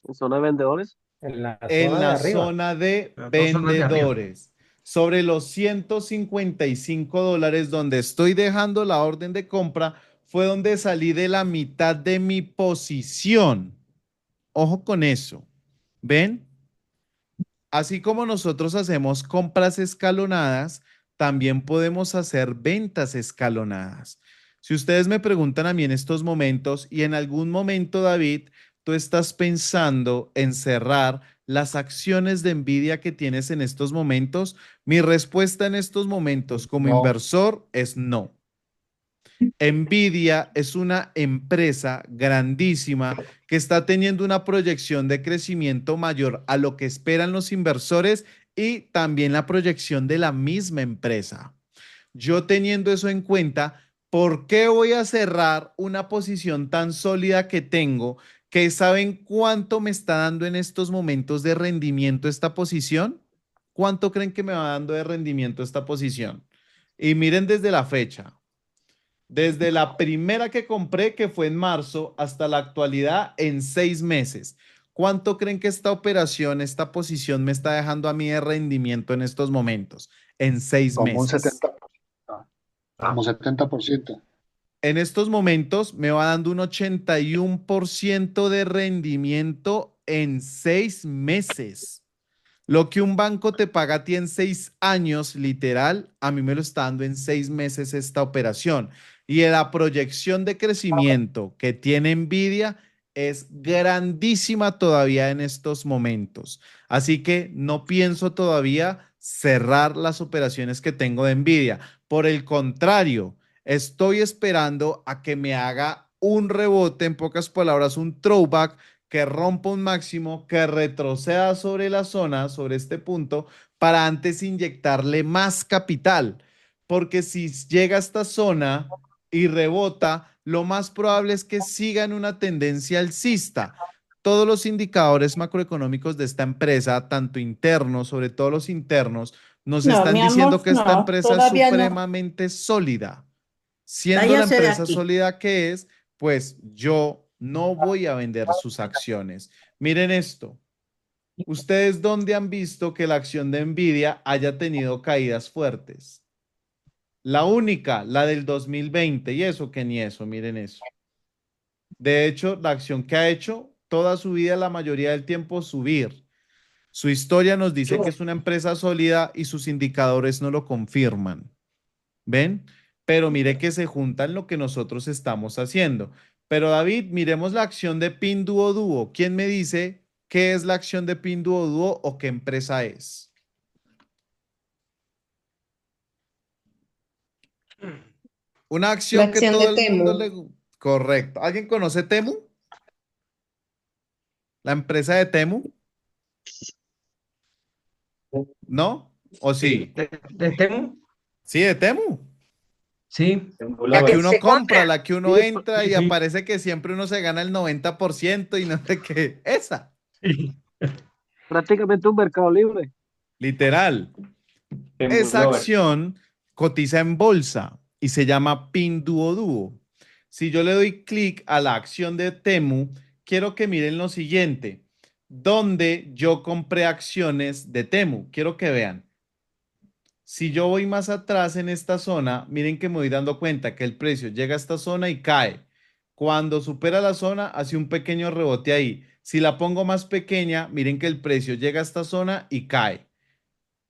¿En zona de vendedores? En la En zona de la arriba. zona de Las dos zonas de arriba. vendedores. Sobre los $155 donde estoy dejando la orden de compra, fue donde salí de la mitad de mi posición. Ojo con eso. ¿Ven? Así como nosotros hacemos compras escalonadas, también podemos hacer ventas escalonadas. Si ustedes me preguntan a mí en estos momentos y en algún momento, David, tú estás pensando en cerrar las acciones de Nvidia que tienes en estos momentos, mi respuesta en estos momentos como No. inversor es no. Nvidia es una empresa grandísima que está teniendo una proyección de crecimiento mayor a lo que esperan los inversores y también la proyección de la misma empresa. Yo teniendo eso en cuenta, ¿por qué voy a cerrar una posición tan sólida que tengo, que saben cuánto me está dando en estos momentos de rendimiento esta posición? ¿Cuánto creen que me va dando de rendimiento esta posición? Y miren desde la fecha. Desde la primera que compré, que fue en marzo, hasta la actualidad, en 6 meses. ¿Cuánto creen que esta operación, esta posición me está dejando a mí de rendimiento en estos momentos? En seis Como un meses. 70%. Como 70%. En estos momentos me va dando un 81% de rendimiento en 6 meses. Lo que un banco te paga a ti en 6 años, literal, a mí me lo está dando en 6 meses esta operación. Y la proyección de crecimiento que tiene Nvidia es grandísima todavía en estos momentos. Así que no pienso todavía cerrar las operaciones que tengo de Nvidia. Por el contrario, estoy esperando a que me haga un rebote, en pocas palabras, un throwback que rompa un máximo, que retroceda sobre la zona, sobre este punto, para antes inyectarle más capital. Porque si llega a esta zona y rebota, lo más probable es que siga en una tendencia alcista. Todos los indicadores macroeconómicos de esta empresa, tanto internos, sobre todo los internos, nos No, están mi diciendo amor, que esta no, empresa es todavía no. supremamente sólida. Siendo la Váyase de empresa aquí. sólida que es, pues yo no voy a vender sus acciones. Miren esto. ¿Ustedes dónde han visto que la acción de Nvidia haya tenido caídas fuertes? La única, la del 2020, y eso que ni eso, miren eso. De hecho, la acción que ha hecho toda su vida, la mayoría del tiempo, subir. Su historia nos dice que es una empresa sólida y sus indicadores no lo confirman. ¿Ven? Pero mire que se juntan lo que nosotros estamos haciendo. Pero David, miremos la acción de Pinduoduo. ¿Quién me dice qué es la acción de Pinduoduo o qué empresa es? Una La acción que acción todo de el mundo Temu. Correcto. ¿Alguien conoce Temu? ¿La empresa de Temu? ¿No? ¿O Sí, sí? de Temu, Sí, de Temu. sí, La que Lover. uno Se compra, compra. la que uno sí, entra sí, y sí, aparece que siempre uno se gana el 90% y no sé qué. Esa, sí. Prácticamente un mercado libre. literal. Esa Lover. acción cotiza en bolsa y se llama Pinduoduo. Si yo le doy clic a la acción de Temu, quiero que miren lo siguiente, donde yo compré acciones de Temu. Quiero que vean. Si yo voy más atrás en esta zona, miren que me voy dando cuenta que el precio llega a esta zona y cae. Cuando supera la zona, hace un pequeño rebote ahí. Si la pongo más pequeña, miren que el precio llega a esta zona y cae.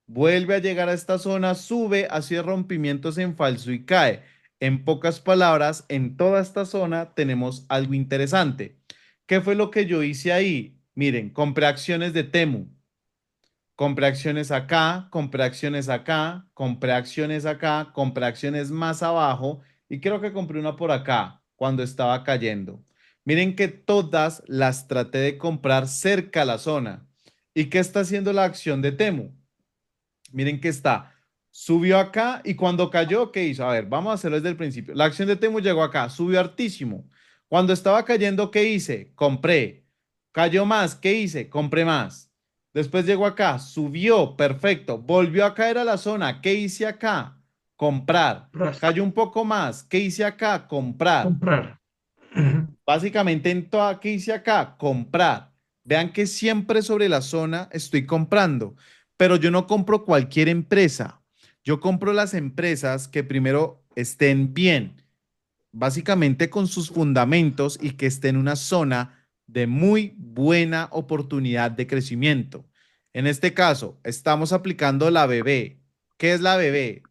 Vuelve a llegar a esta zona, sube, hace rompimientos en falso y cae. En pocas palabras, en toda esta zona tenemos algo interesante. ¿Qué fue lo que yo hice ahí? Miren, compré acciones de Temu. Compré acciones acá, compré acciones acá, compré acciones acá, compré acciones más abajo y creo que compré una por acá cuando estaba cayendo. Miren que todas las traté de comprar cerca a la zona. ¿Y qué está haciendo la acción de Temu? Miren que está, subió acá y cuando cayó, ¿qué hizo? A ver, vamos a hacerlo desde el principio. La acción de Temu llegó acá, subió hartísimo. Cuando estaba cayendo, ¿qué hice? Compré. Cayó más, ¿qué hice? Compré más. Después llegó acá, subió, perfecto. Volvió a caer a la zona, ¿qué hice acá? Comprar. Comprar. Cayó un poco más, ¿qué hice acá? Comprar. Comprar. Ujú. Básicamente en toda, ¿qué hice acá? Comprar. Vean que siempre sobre la zona estoy comprando, pero yo no compro cualquier empresa. Yo compro las empresas que primero estén bien, básicamente con sus fundamentos y que estén en una zona de muy buena oportunidad de crecimiento. En este caso, estamos aplicando la BB. ¿Qué es la BB?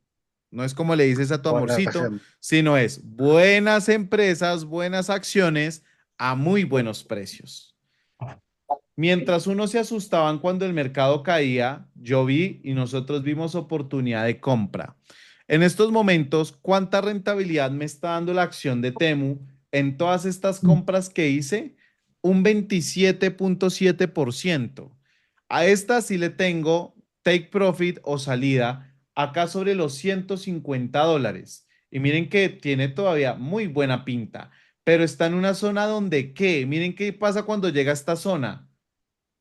No es como le dices a tu Buena amorcito, acción. sino es buenas empresas, buenas acciones a muy buenos precios. Mientras unos se asustaban cuando el mercado caía, yo vi y nosotros vimos oportunidad de compra. En estos momentos, ¿cuánta rentabilidad me está dando la acción de Temu en todas estas compras que hice? Un 27.7%. A esta sí le tengo take profit o salida acá sobre los $150. Y miren que tiene todavía muy buena pinta, pero está en una zona donde, ¿qué? Miren qué pasa cuando llega a esta zona.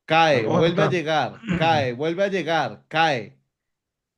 Cae, vuelve a Rebota. llegar, cae, vuelve a llegar, cae.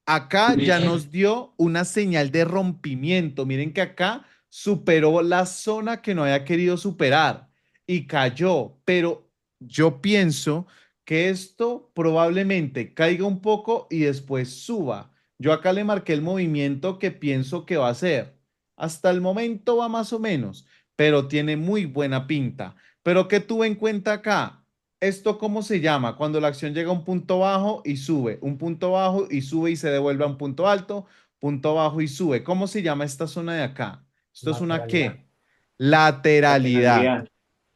Acá ya nos dio una señal de rompimiento. Miren que acá superó la zona que no había querido superar y cayó, pero yo pienso que esto probablemente caiga un poco y después suba. Yo acá le marqué el movimiento que pienso que va a hacer. Hasta el momento va más o menos, pero tiene muy buena pinta. Pero ¿qué tuve en cuenta acá? ¿Esto cómo se llama? Cuando la acción llega a un punto bajo y sube, un punto bajo y sube y se devuelve a un punto alto, punto bajo y sube. ¿Cómo se llama esta zona de acá? ¿Esto es una Lateralidad. qué? Lateralidad. Lateralidad.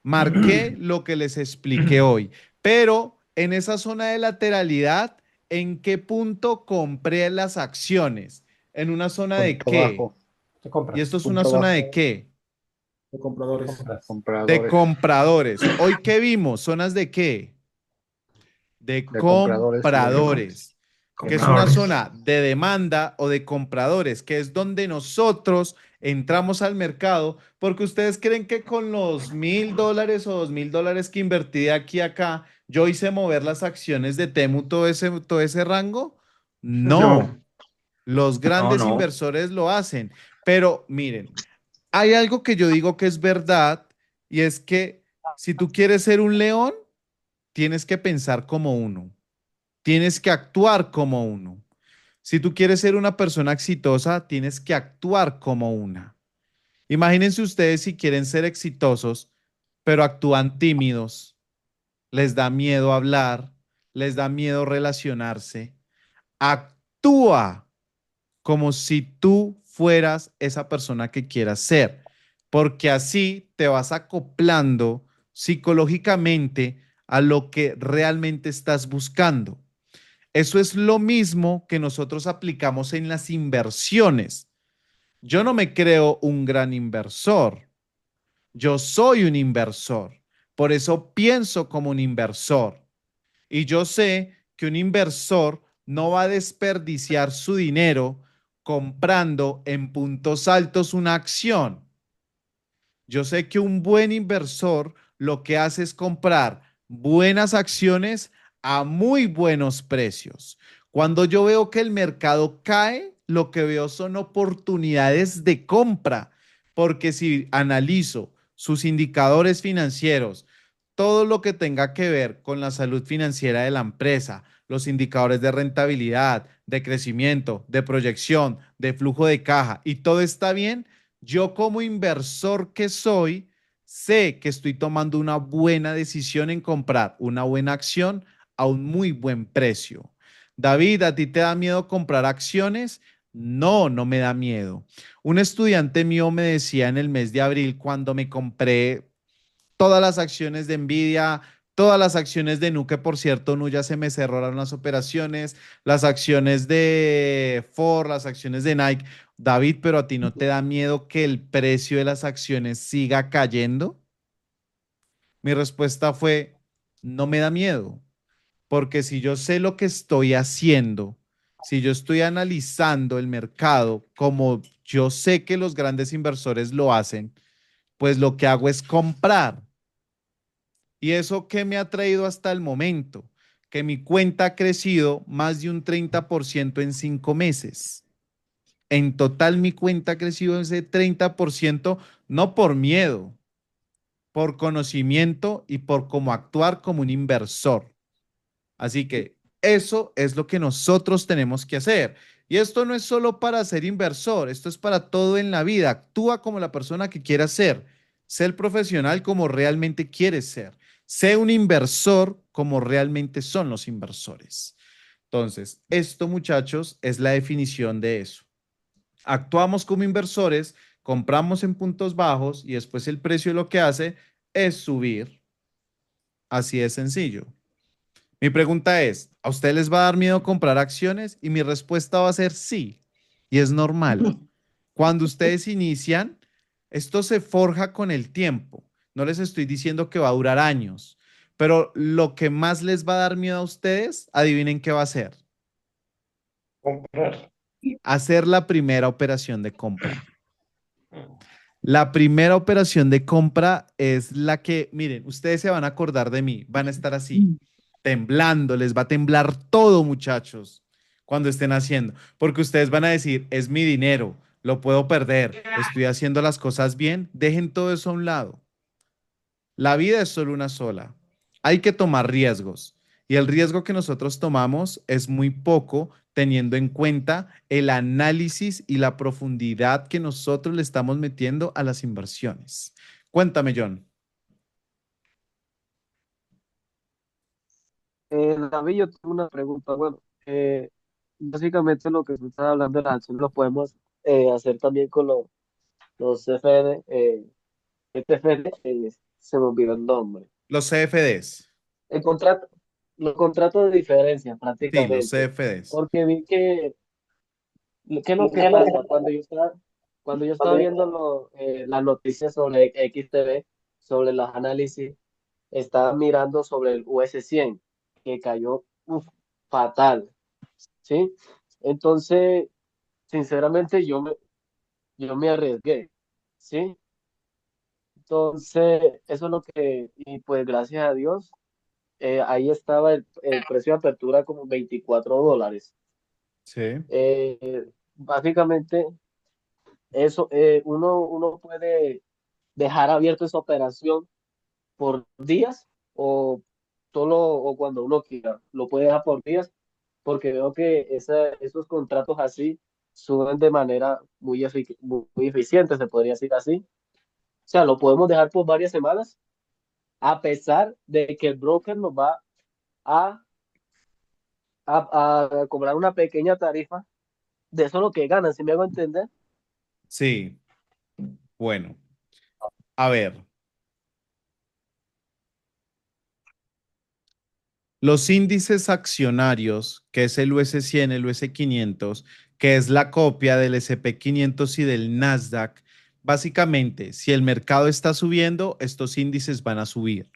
Marqué lo que les expliqué hoy, pero en esa zona de lateralidad, ¿en qué punto compré las acciones? ¿En una zona de Punto qué? bajo. ¿Qué ¿Y compras? esto es una Punto zona bajo. de qué? De ¿Qué compradores. compras? De Compradores. compradores. ¿Hoy qué vimos? ¿Zonas de qué? De De compradores y de demás. compradores, que es una Compradores. zona de demanda o de compradores, que es donde nosotros entramos al mercado, porque ustedes creen que con los $1,000 o $2,000 que invertí de aquí a acá, yo hice mover las acciones de Temu todo ese rango. No, No, los No, grandes no. inversores lo hacen, pero miren, hay algo que yo digo que es verdad y es que si tú quieres ser un león, tienes que pensar como uno. Tienes que actuar como uno. Si tú quieres ser una persona exitosa, tienes que actuar como una. Imagínense ustedes si quieren ser exitosos, pero actúan tímidos, les da miedo hablar, les da miedo relacionarse. Actúa como si tú fueras esa persona que quieras ser, porque así te vas acoplando psicológicamente a lo que realmente estás buscando. Eso es lo mismo que nosotros aplicamos en las inversiones. Yo no me creo un gran inversor, yo soy un inversor, por eso pienso como un inversor. Y yo sé que un inversor no va a desperdiciar su dinero comprando en puntos altos una acción. Yo sé que un buen inversor lo que hace es comprar buenas acciones a muy buenos precios. Cuando yo veo que el mercado cae, lo que veo son oportunidades de compra, porque si analizo sus indicadores financieros, todo lo que tenga que ver con la salud financiera de la empresa, los indicadores de rentabilidad, de crecimiento, de proyección, de flujo de caja, y todo está bien, yo como inversor que soy, sé que estoy tomando una buena decisión en comprar una buena acción a un muy buen precio. David, ¿a ti te da miedo comprar acciones? No, no me da miedo. Un estudiante mío me decía en el mes de abril cuando me compré todas las acciones de Nvidia, todas las acciones de Nu, que por cierto, Nu ya se me cerraron las operaciones, las acciones de Ford, las acciones de Nike. David, pero a ti no te da miedo que el precio de las acciones siga cayendo? Mi respuesta fue, no me da miedo, porque si yo sé lo que estoy haciendo, si yo estoy analizando el mercado como yo sé que los grandes inversores lo hacen, pues lo que hago es comprar. ¿Y eso qué me ha traído hasta el momento? Que mi cuenta ha crecido más de un 30% en 5 meses. En total, mi cuenta ha crecido ese 30%, no por miedo, por conocimiento y por cómo actuar como un inversor. Así que eso es lo que nosotros tenemos que hacer. Y esto no es solo para ser inversor, esto es para todo en la vida. Actúa como la persona que quieras ser. Sé el profesional como realmente quieres ser. Sé un inversor como realmente son los inversores. Entonces, esto, muchachos, es la definición de eso. Actuamos como inversores, compramos en puntos bajos y después el precio lo que hace es subir. Así de sencillo. Mi pregunta es, ¿a ustedes les va a dar miedo comprar acciones? Y mi respuesta va a ser sí, y es normal. Cuando ustedes inician, esto se forja con el tiempo. No les estoy diciendo que va a durar años, pero lo que más les va a dar miedo a ustedes, adivinen qué va a ser. Comprar. Hacer la primera operación de compra. La primera operación de compra es la que, miren, ustedes se van a acordar de mí, van a estar así, temblando, les va a temblar todo, muchachos, cuando estén haciendo, porque ustedes van a decir, es mi dinero, lo puedo perder, estoy haciendo las cosas bien, dejen todo eso a un lado. La vida es solo una sola. Hay que tomar riesgos. Y el riesgo que nosotros tomamos es muy poco teniendo en cuenta el análisis y la profundidad que nosotros le estamos metiendo a las inversiones. Cuéntame, John. David, yo tengo una pregunta. Bueno, básicamente lo que tú estás hablando de las acciones lo podemos hacer también con los CFD, ETFD, se me olvidó el nombre. Los CFDs. El contrato, los contratos de diferencia Sí, los prácticamente, CFDs. porque vi que, ¿qué es lo que pasa? Cuando yo estaba viendo las noticias sobre XTV, sobre los análisis, estaba mirando sobre el US 100 que cayó fatal, ¿sí? Entonces, sinceramente, yo me arriesgué, ¿sí? Entonces, eso es lo que, y pues gracias a Dios, ahí estaba el precio de apertura como $24. Sí. Básicamente, eso, uno puede dejar abierto esa operación por días o solo o cuando uno quiera. Lo puede dejar por días porque veo que esos contratos así suben de manera muy eficiente, se podría decir así. O sea, lo podemos dejar por varias semanas, a pesar de que el broker nos va a, a cobrar una pequeña tarifa de eso lo que ganan, si me hago entender. Sí, bueno, a ver, los índices accionarios, que es el US 100, el US 500, que es la copia del SP 500 y del Nasdaq, básicamente, si el mercado está subiendo, estos índices van a subir.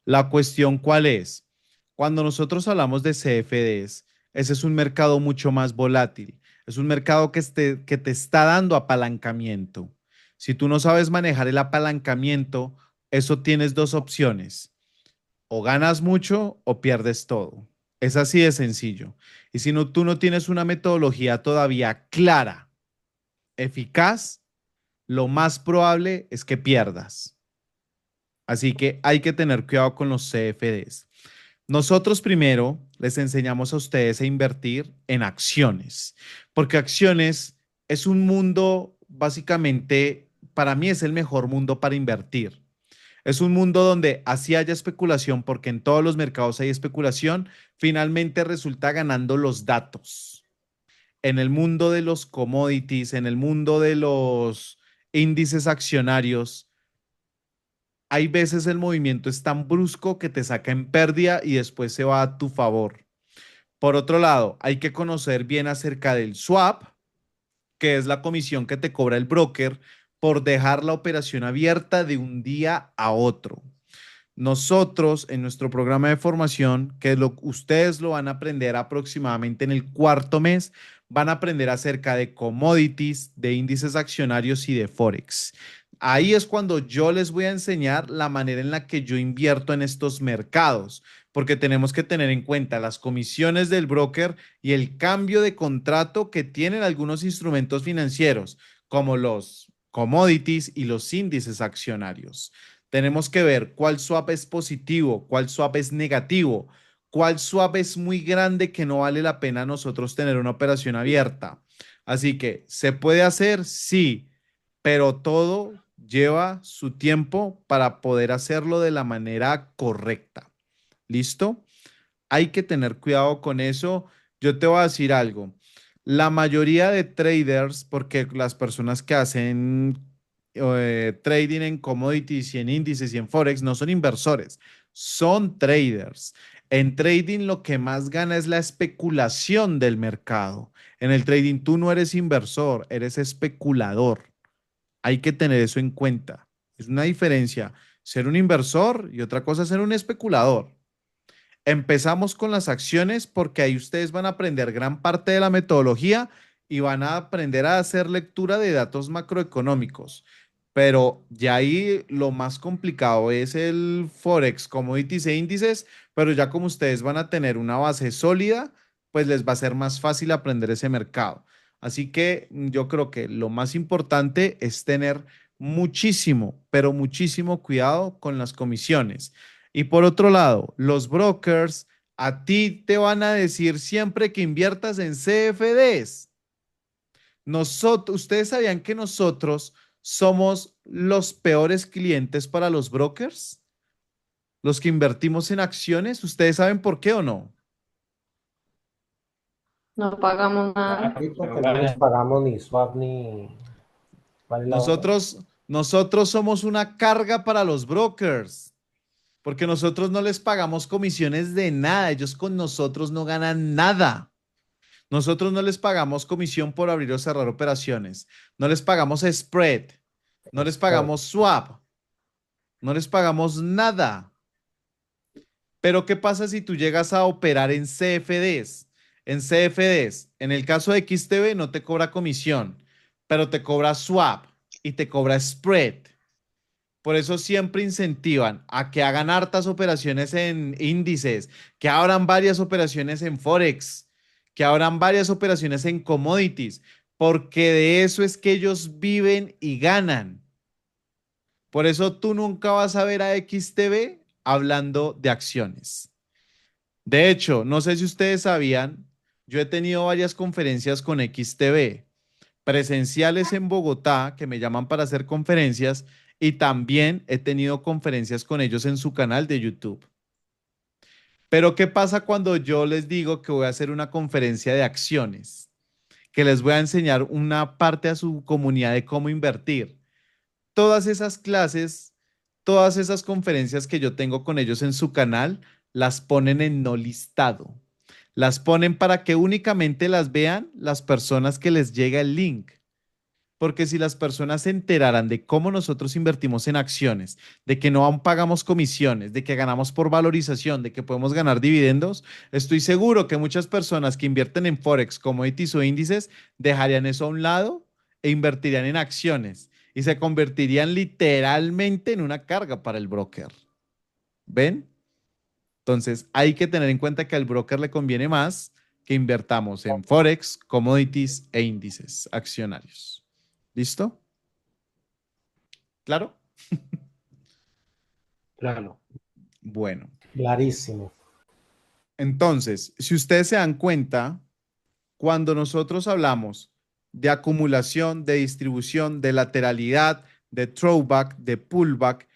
La cuestión, ¿cuál es? Cuando nosotros hablamos de CFDs, ese es un mercado mucho más volátil. Es un mercado que te está dando apalancamiento. Si tú no sabes manejar el apalancamiento, eso tienes dos opciones. O ganas mucho o pierdes todo. Es así de sencillo. Y si no, tú no tienes una metodología todavía clara, eficaz, lo más probable es que pierdas. Así que hay que tener cuidado con los CFDs. Nosotros primero les enseñamos a ustedes a invertir en acciones, porque acciones es un mundo, básicamente, para mí es el mejor mundo para invertir. Es un mundo donde así haya especulación, porque en todos los mercados hay especulación, finalmente resulta ganando los datos. En el mundo de los commodities, en el mundo de los índices accionarios, hay veces el movimiento es tan brusco que te saca en pérdida y después se va a tu favor. Por otro lado, hay que conocer bien acerca del swap, que es la comisión que te cobra el broker por dejar la operación abierta de un día a otro. Nosotros en nuestro programa de formación, ustedes lo van a aprender aproximadamente en el cuarto mes, van a aprender acerca de commodities, de índices accionarios y de Forex. Ahí es cuando yo les voy a enseñar la manera en la que yo invierto en estos mercados, porque tenemos que tener en cuenta las comisiones del broker y el cambio de contrato que tienen algunos instrumentos financieros, como los commodities y los índices accionarios. Tenemos que ver cuál swap es positivo, cuál swap es negativo, cuál swap es muy grande que no vale la pena nosotros tener una operación abierta. Así que, ¿se puede hacer? Sí, pero todo lleva su tiempo para poder hacerlo de la manera correcta. ¿Listo? Hay que tener cuidado con eso. Yo te voy a decir algo. La mayoría de traders, porque las personas que hacen trading en commodities y en índices y en Forex no son inversores, son traders. En trading lo que más gana es la especulación del mercado. En el trading tú no eres inversor, eres especulador. Hay que tener eso en cuenta. Es una diferencia ser un inversor y otra cosa ser un especulador. Empezamos con las acciones porque ahí ustedes van a aprender gran parte de la metodología y van a aprender a hacer lectura de datos macroeconómicos. Pero ya ahí lo más complicado es el Forex, commodities e índices, pero ya como ustedes van a tener una base sólida, pues les va a ser más fácil aprender ese mercado. Así que yo creo que lo más importante es tener muchísimo, pero muchísimo cuidado con las comisiones. Y por otro lado, los brokers a ti te van a decir siempre que inviertas en CFDs. ¿Ustedes sabían que nosotros somos los peores clientes para los brokers? Los que invertimos en acciones, ¿ustedes saben por qué o no? No pagamos nada. Sí, porque no les pagamos ni swap ni... ¿Cuál es la otra? Nosotros somos una carga para los brokers, porque nosotros no les pagamos comisiones de nada, ellos con nosotros no ganan nada. Nosotros no les pagamos comisión por abrir o cerrar operaciones, no les pagamos spread, no les pagamos swap, no les pagamos nada. Pero ¿qué pasa si tú llegas a operar en CFDs? En CFDs, en el caso de XTB no te cobra comisión, pero te cobra swap y te cobra spread. Por eso siempre incentivan a que hagan hartas operaciones en índices, que abran varias operaciones en Forex, que abran varias operaciones en commodities, porque de eso es que ellos viven y ganan. Por eso tú nunca vas a ver a XTB hablando de acciones. De hecho, no sé si ustedes sabían, yo he tenido varias conferencias con XTB, presenciales en Bogotá, que me llaman para hacer conferencias, y también he tenido conferencias con ellos en su canal de YouTube. Pero ¿qué pasa cuando yo les digo que voy a hacer una conferencia de acciones? Que les voy a enseñar una parte a su comunidad de cómo invertir. Todas esas clases, todas esas conferencias que yo tengo con ellos en su canal, las ponen en no listado. Las ponen para que únicamente las vean las personas que les llega el link. Porque si las personas se enteraran de cómo nosotros invertimos en acciones, de que no aún pagamos comisiones, de que ganamos por valorización, de que podemos ganar dividendos, estoy seguro que muchas personas que invierten en Forex, commodities o índices, dejarían eso a un lado e invertirían en acciones y se convertirían literalmente en una carga para el broker. ¿Ven? Entonces hay que tener en cuenta que al broker le conviene más que invertamos en Forex, commodities e índices accionarios. ¿Listo? ¿Claro? Claro. Bueno, Clarísimo. entonces, si ustedes se dan cuenta, cuando nosotros hablamos de acumulación, de distribución, de lateralidad, de throwback, de pullback,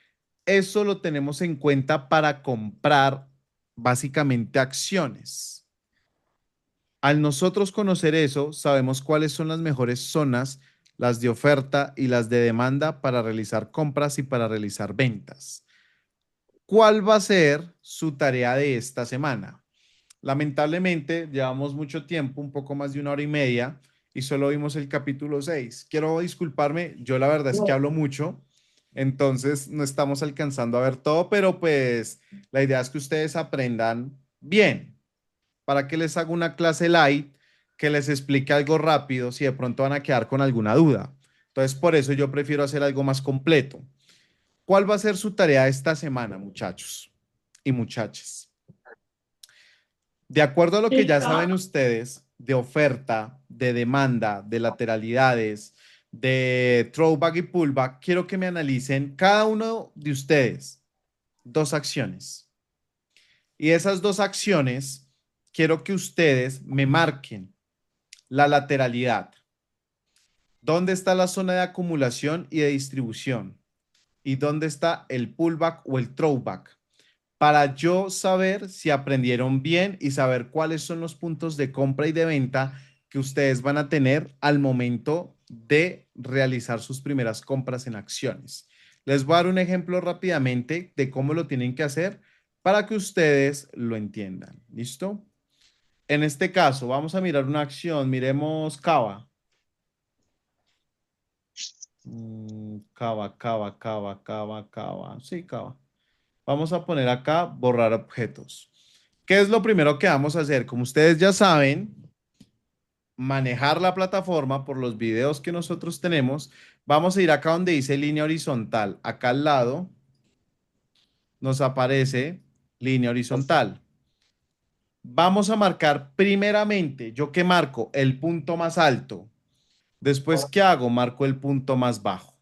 eso lo tenemos en cuenta para comprar básicamente acciones. Al nosotros conocer eso, sabemos cuáles son las mejores zonas, las de oferta y las de demanda para realizar compras y para realizar ventas. ¿Cuál va a ser su tarea de esta semana? Lamentablemente, llevamos mucho tiempo, un poco más de 1 hora y media, y solo vimos el capítulo 6. Quiero disculparme, yo la verdad es que hablo mucho, entonces no estamos alcanzando a ver todo, pero pues la idea es que ustedes aprendan bien, para que les haga una clase light, que les explique algo rápido, si de pronto van a quedar con alguna duda. Entonces, por eso yo prefiero hacer algo más completo. ¿Cuál va a ser su tarea esta semana, muchachos y muchachas? De acuerdo a lo que ya saben ustedes de oferta, de demanda, de lateralidades, de throwback y pullback, quiero que me analicen cada uno de ustedes 2 acciones. Y esas 2 acciones, quiero que ustedes me marquen la lateralidad. ¿Dónde está la zona de acumulación y de distribución? ¿Y dónde está el pullback o el throwback? Para yo saber si aprendieron bien y saber cuáles son los puntos de compra y de venta que ustedes van a tener al momento de realizar sus primeras compras en acciones. Les voy a dar un ejemplo rápidamente de cómo lo tienen que hacer para que ustedes lo entiendan. ¿Listo? En este caso, vamos a mirar una acción. Miremos Cava. Cava. Sí, Cava. Vamos a poner acá borrar objetos. ¿Qué es lo primero que vamos a hacer? Como ustedes ya saben, manejar la plataforma por los videos que nosotros tenemos. Vamos a ir acá donde dice línea horizontal. Acá al lado nos aparece línea horizontal. Vamos a marcar primeramente, ¿yo qué marco? El punto más alto. Después, ¿qué hago? Marco el punto más bajo.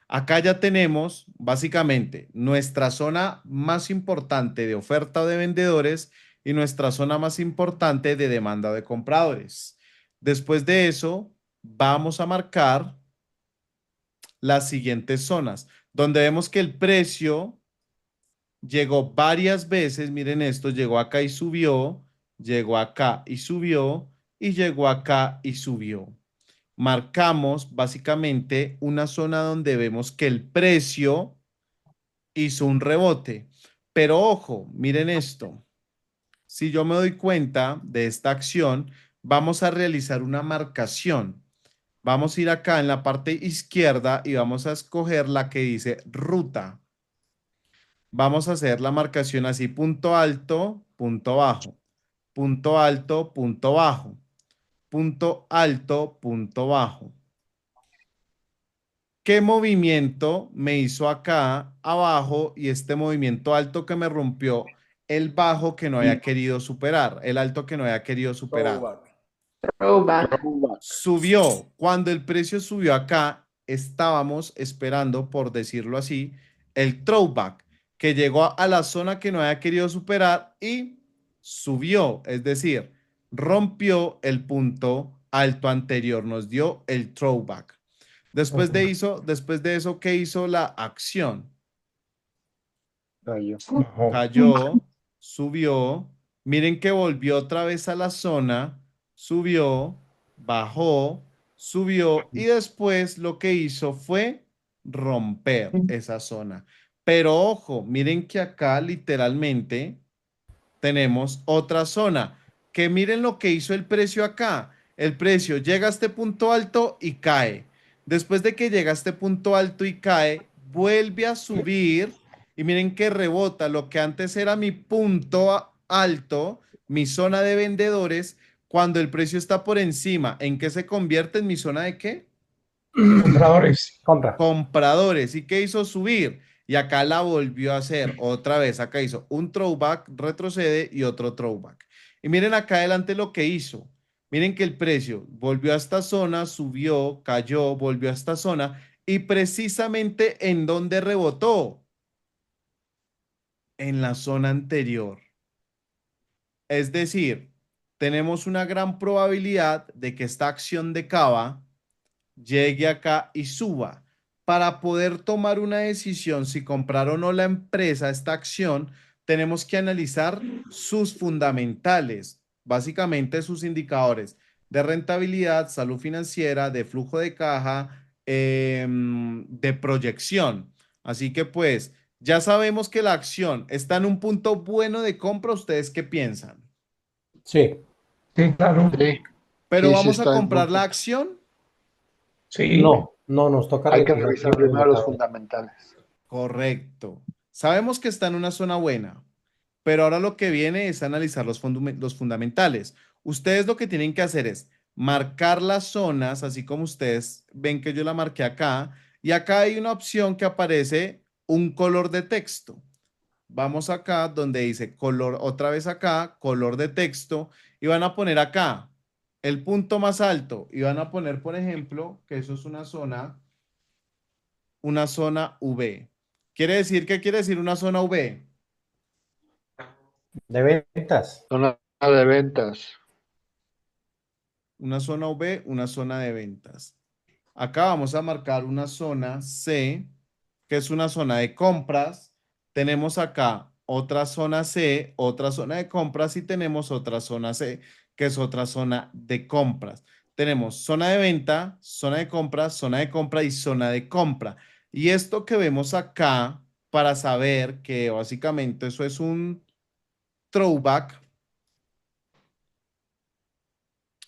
Acá ya tenemos básicamente nuestra zona más importante de oferta de vendedores y nuestra zona más importante de demanda de compradores. Después de eso, vamos a marcar las siguientes zonas, donde vemos que el precio llegó varias veces, miren esto, llegó acá y subió, llegó acá y subió, y llegó acá y subió. Marcamos básicamente una zona donde vemos que el precio hizo un rebote. Pero ojo, miren esto. Si yo me doy cuenta de esta acción, vamos a realizar una marcación. Vamos a ir acá en la parte izquierda y vamos a escoger la que dice ruta. Vamos a hacer la marcación así, punto alto, punto bajo, punto alto, punto bajo, punto alto, punto bajo. ¿Qué movimiento me hizo acá abajo y este movimiento alto que me rompió el bajo que no había querido superar, el alto que no había querido superar? Throwback. Subió. Cuando el precio subió acá, estábamos esperando, por decirlo así, el throwback, que llegó a la zona que no había querido superar y subió, es decir, rompió el punto alto anterior, nos dio el throwback. Después de eso, ¿qué hizo la acción? Cayó, subió, miren que volvió otra vez a la zona, subió, bajó, subió y después lo que hizo fue romper esa zona. Pero ojo, miren que acá literalmente tenemos otra zona, que miren lo que hizo el precio acá. El precio llega a este punto alto y cae. Después de que llega a este punto alto y cae, vuelve a subir y miren que rebota lo que antes era mi punto alto, mi zona de vendedores, cuando el precio está por encima. ¿En qué se convierte? ¿En mi zona de qué? Compradores. Compradores. ¿Y qué hizo? Subir. Y acá la volvió a hacer otra vez. Acá hizo un throwback, retrocede y otro throwback. Y miren acá adelante lo que hizo. Miren que el precio volvió a esta zona, subió, cayó, volvió a esta zona. Y precisamente en donde rebotó, en la zona anterior. Es decir, tenemos una gran probabilidad de que esta acción de Cava llegue acá y suba. Para poder tomar una decisión si comprar o no la empresa, esta acción, tenemos que analizar sus fundamentales, básicamente sus indicadores de rentabilidad, salud financiera, de flujo de caja, de proyección. Así que pues ya sabemos que la acción está en un punto bueno de compra. ¿Ustedes qué piensan? Sí. Sí, claro. Sí, Pero sí, sí vamos a está en comprar buen la punto. acción. Sí. No, nos toca Hay que revisar revisar primero primero los indicadores. fundamentales. Correcto. Sabemos que está en una zona buena, pero ahora lo que viene es analizar los fundamentales. Ustedes lo que tienen que hacer es marcar las zonas, así como ustedes ven que yo la marqué acá, y acá hay una opción que aparece un color de texto. Vamos acá donde dice color, otra vez acá, color de texto, y van a poner acá el punto más alto, y van a poner, por ejemplo, que eso es una zona V. ¿Quiere decir qué quiere decir una zona V? De ventas. Zona de ventas. Una zona V, una zona de ventas. Acá vamos a marcar una zona C, que es una zona de compras. Tenemos acá otra zona C, otra zona de compras y tenemos otra zona C, que es otra zona de compras. Tenemos zona de venta, zona de compra y zona de compra. Y esto que vemos acá, para saber que básicamente eso es un throwback,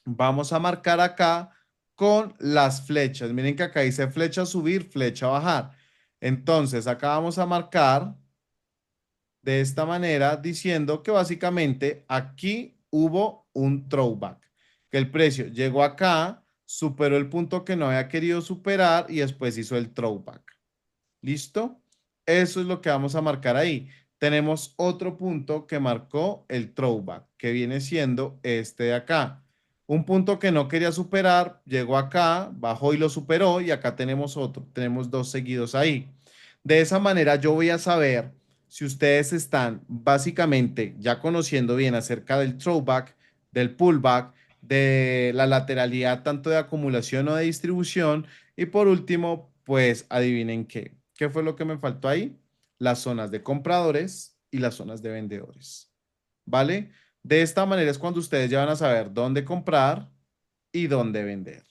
vamos a marcar acá con las flechas. Miren que acá dice flecha subir, flecha bajar. Entonces, acá vamos a marcar de esta manera diciendo que básicamente aquí hubo un throwback, que el precio llegó acá, superó el punto que no había querido superar y después hizo el throwback. ¿Listo? Eso es lo que vamos a marcar ahí. Tenemos otro punto que marcó el throwback, que viene siendo este de acá. Un punto que no quería superar, llegó acá, bajó y lo superó, y acá tenemos otro. Tenemos dos seguidos ahí. De esa manera yo voy a saber si ustedes están básicamente ya conociendo bien acerca del throwback, del pullback, de la lateralidad tanto de acumulación o de distribución. Y por último, pues adivinen qué. ¿Qué fue lo que me faltó ahí? Las zonas de compradores y las zonas de vendedores. ¿Vale? De esta manera es cuando ustedes ya van a saber dónde comprar y dónde vender.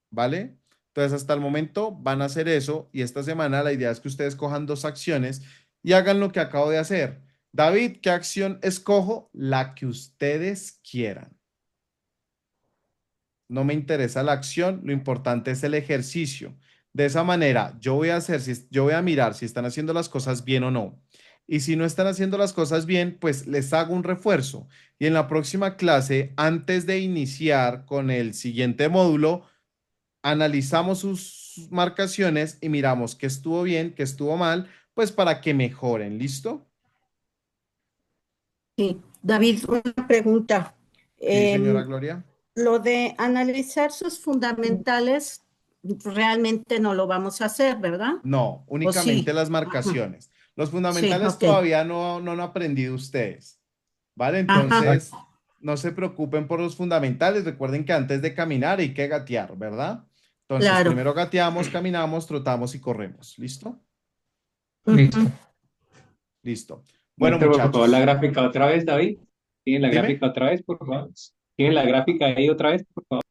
¿Vale? Entonces, hasta el momento van a hacer eso y esta semana la idea es que ustedes cojan dos acciones y hagan lo que acabo de hacer. David, ¿qué acción escojo? La que ustedes quieran. No me interesa la acción, lo importante es el ejercicio. De esa manera, yo voy a mirar si están haciendo las cosas bien o no. Y si no están haciendo las cosas bien, pues les hago un refuerzo. Y en la próxima clase, antes de iniciar con el siguiente módulo, analizamos sus marcaciones y miramos qué estuvo bien, qué estuvo mal, pues para que mejoren. ¿Listo? Sí, David, una pregunta. Sí, señora Gloria. Lo de analizar sus fundamentales realmente no lo vamos a hacer, ¿verdad? No, ¿O sí? únicamente las Ajá. marcaciones. Los Sí, fundamentales ok. todavía no han aprendido ustedes. ¿vale? Entonces, no se preocupen por los fundamentales. Recuerden que antes de caminar hay que gatear, ¿verdad? Entonces, Claro. primero gateamos, caminamos, trotamos y corremos. ¿Listo? Listo. Listo. Bueno, Muestra, por favor, la muchachos, gráfica otra vez, David. ¿Tienen la dime. gráfica otra vez, por favor? ¿Tienen la gráfica ahí otra vez, por favor?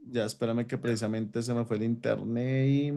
Ya, espérame que precisamente se me fue el internet y...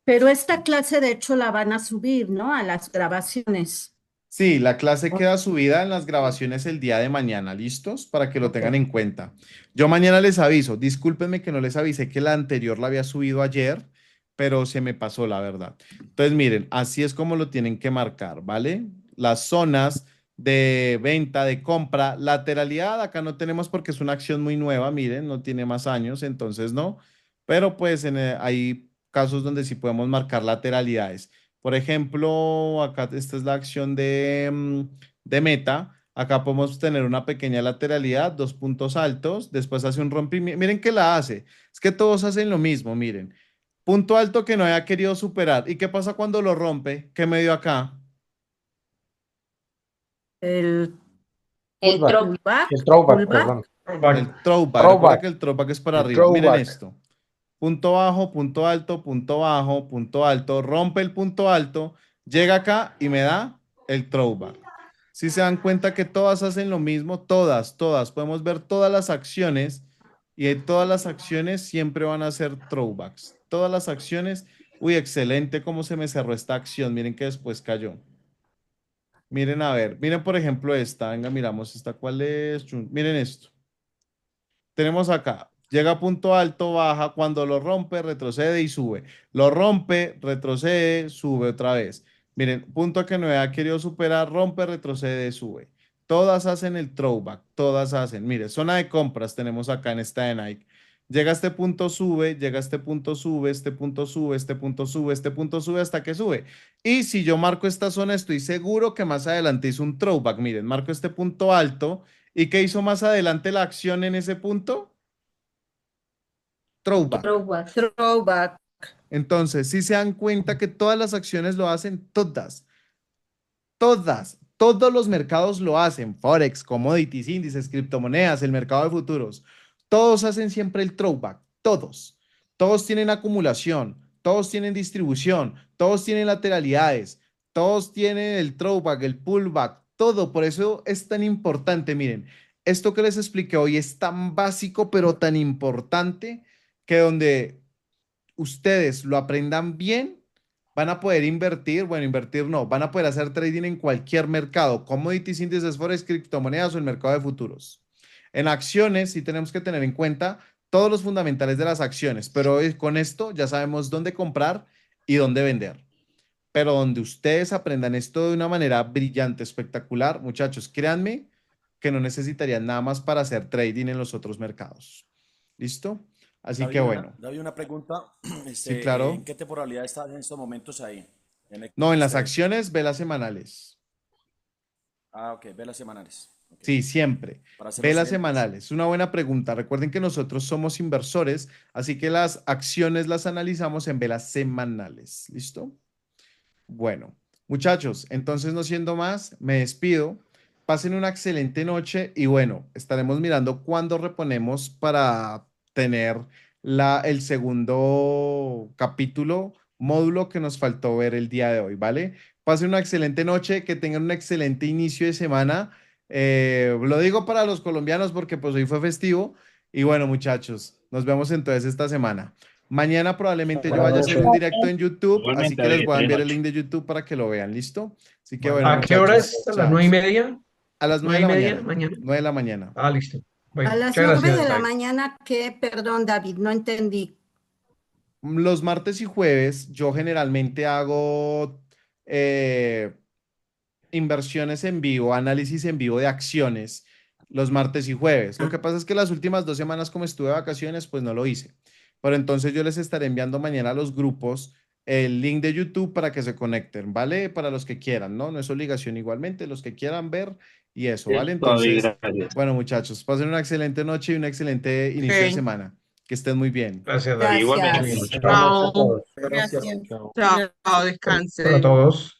Pero esta clase de hecho la van a subir, ¿no? A las grabaciones. Sí, la clase queda subida en las grabaciones el día de mañana, ¿listos? Para que lo tengan en cuenta. Yo mañana les aviso, discúlpenme que no les avisé que la anterior la había subido ayer, pero se me pasó la verdad. Entonces, miren, así es como lo tienen que marcar, ¿vale? Las zonas de venta, de compra, lateralidad, acá no tenemos porque es una acción muy nueva, miren, no tiene más años, entonces no, pero pues hay casos donde sí podemos marcar lateralidades. Por ejemplo, acá esta es la acción de meta. Acá podemos tener una pequeña lateralidad, 2 puntos altos, después hace un rompimiento. Miren que la hace. Es que todos hacen lo mismo, miren. Punto alto que no haya querido superar. ¿Y qué pasa cuando lo rompe? ¿Qué me dio acá? El Pullback. pullback, El throwback, pullback. perdón. El throwback. Recuerda Throwback. que el throwback es para El arriba. Miren throwback. esto. Punto bajo, punto alto, punto bajo, punto alto. Rompe el punto alto, llega acá y me da el throwback. Si se dan cuenta que todas hacen lo mismo, todas. Podemos ver todas las acciones y en todas las acciones siempre van a ser throwbacks. Todas las acciones. Uy, excelente cómo se me cerró esta acción. Miren que después cayó. Miren, a ver, miren por ejemplo esta. Venga, miramos esta. ¿Cuál es? Chun. Miren esto. Tenemos acá, llega a punto alto, baja, cuando lo rompe, retrocede y sube. Lo rompe, retrocede, sube otra vez. Miren, punto que no había querido superar, rompe, retrocede, sube. Todas hacen el throwback, todas hacen. Mire, zona de compras tenemos acá en esta de Nike. Llega a este punto, sube, llega a este punto, sube, este punto sube, este punto sube, este punto sube hasta que sube. Y si yo marco esta zona, estoy seguro que más adelante hizo un throwback. Miren, marco este punto alto. ¿Y qué hizo más adelante la acción en ese punto? Throwback. Throwback. Entonces, si se dan cuenta que todas las acciones lo hacen, todos los mercados lo hacen, Forex, commodities, índices, criptomonedas, el mercado de futuros, todos hacen siempre el throwback, todos tienen acumulación, todos tienen distribución, todos tienen lateralidades, todos tienen el throwback, el pullback, todo, por eso es tan importante, miren, esto que les expliqué hoy es tan básico, pero tan importante que donde ustedes lo aprendan bien, van a poder invertir, bueno, invertir no, van a poder hacer trading en cualquier mercado, commodities, índices, forex, criptomonedas o el mercado de futuros. En acciones sí tenemos que tener en cuenta todos los fundamentales de las acciones, pero con esto ya sabemos dónde comprar y dónde vender. Pero donde ustedes aprendan esto de una manera brillante, espectacular, muchachos, créanme que no necesitarían nada más para hacer trading en los otros mercados. ¿Listo? Así David, que bueno. David, una pregunta. Sí, claro. ¿En qué temporalidad estás en estos momentos ahí? No, en las acciones, velas semanales. Ah, ok, velas semanales. Okay. Sí, siempre. Velas semanales. Una buena pregunta. Recuerden que nosotros somos inversores, así que las acciones las analizamos en velas semanales. ¿Listo? Bueno, muchachos, entonces no siendo más, me despido. Pasen una excelente noche y bueno, estaremos mirando cuándo reponemos para tener el segundo capítulo, módulo que nos faltó ver el día de hoy, ¿vale? Pasen una excelente noche, que tengan un excelente inicio de semana. Lo digo para los colombianos porque pues hoy fue festivo y bueno, muchachos, nos vemos entonces esta semana. Mañana probablemente yo vaya a hacer un directo en YouTube, así que les voy a enviar el link de YouTube para que lo vean, ¿listo? Así que bueno, ¿A qué hora muchachos, es? ¿A las 9:30? a las 9 de la 9:30 mañana. 9 de la mañana. Ah, listo. Bueno, A las muchas 9 gracias, de la David. mañana, ¿qué? Perdón, David, no entendí. Los martes y jueves yo generalmente hago inversiones en vivo, análisis en vivo de acciones los martes y jueves. Lo que pasa es que las últimas 2 semanas como estuve de vacaciones, pues no lo hice. Pero entonces yo les estaré enviando mañana a los grupos el link de YouTube para que se conecten, ¿vale? Para los que quieran, ¿no? No es obligación igualmente, los que quieran ver y eso, ¿vale? Entonces, bueno, muchachos, pasen una excelente noche y un excelente inicio de semana. Que estén muy bien. Gracias, David. Gracias. Chao. Gracias. Para todos.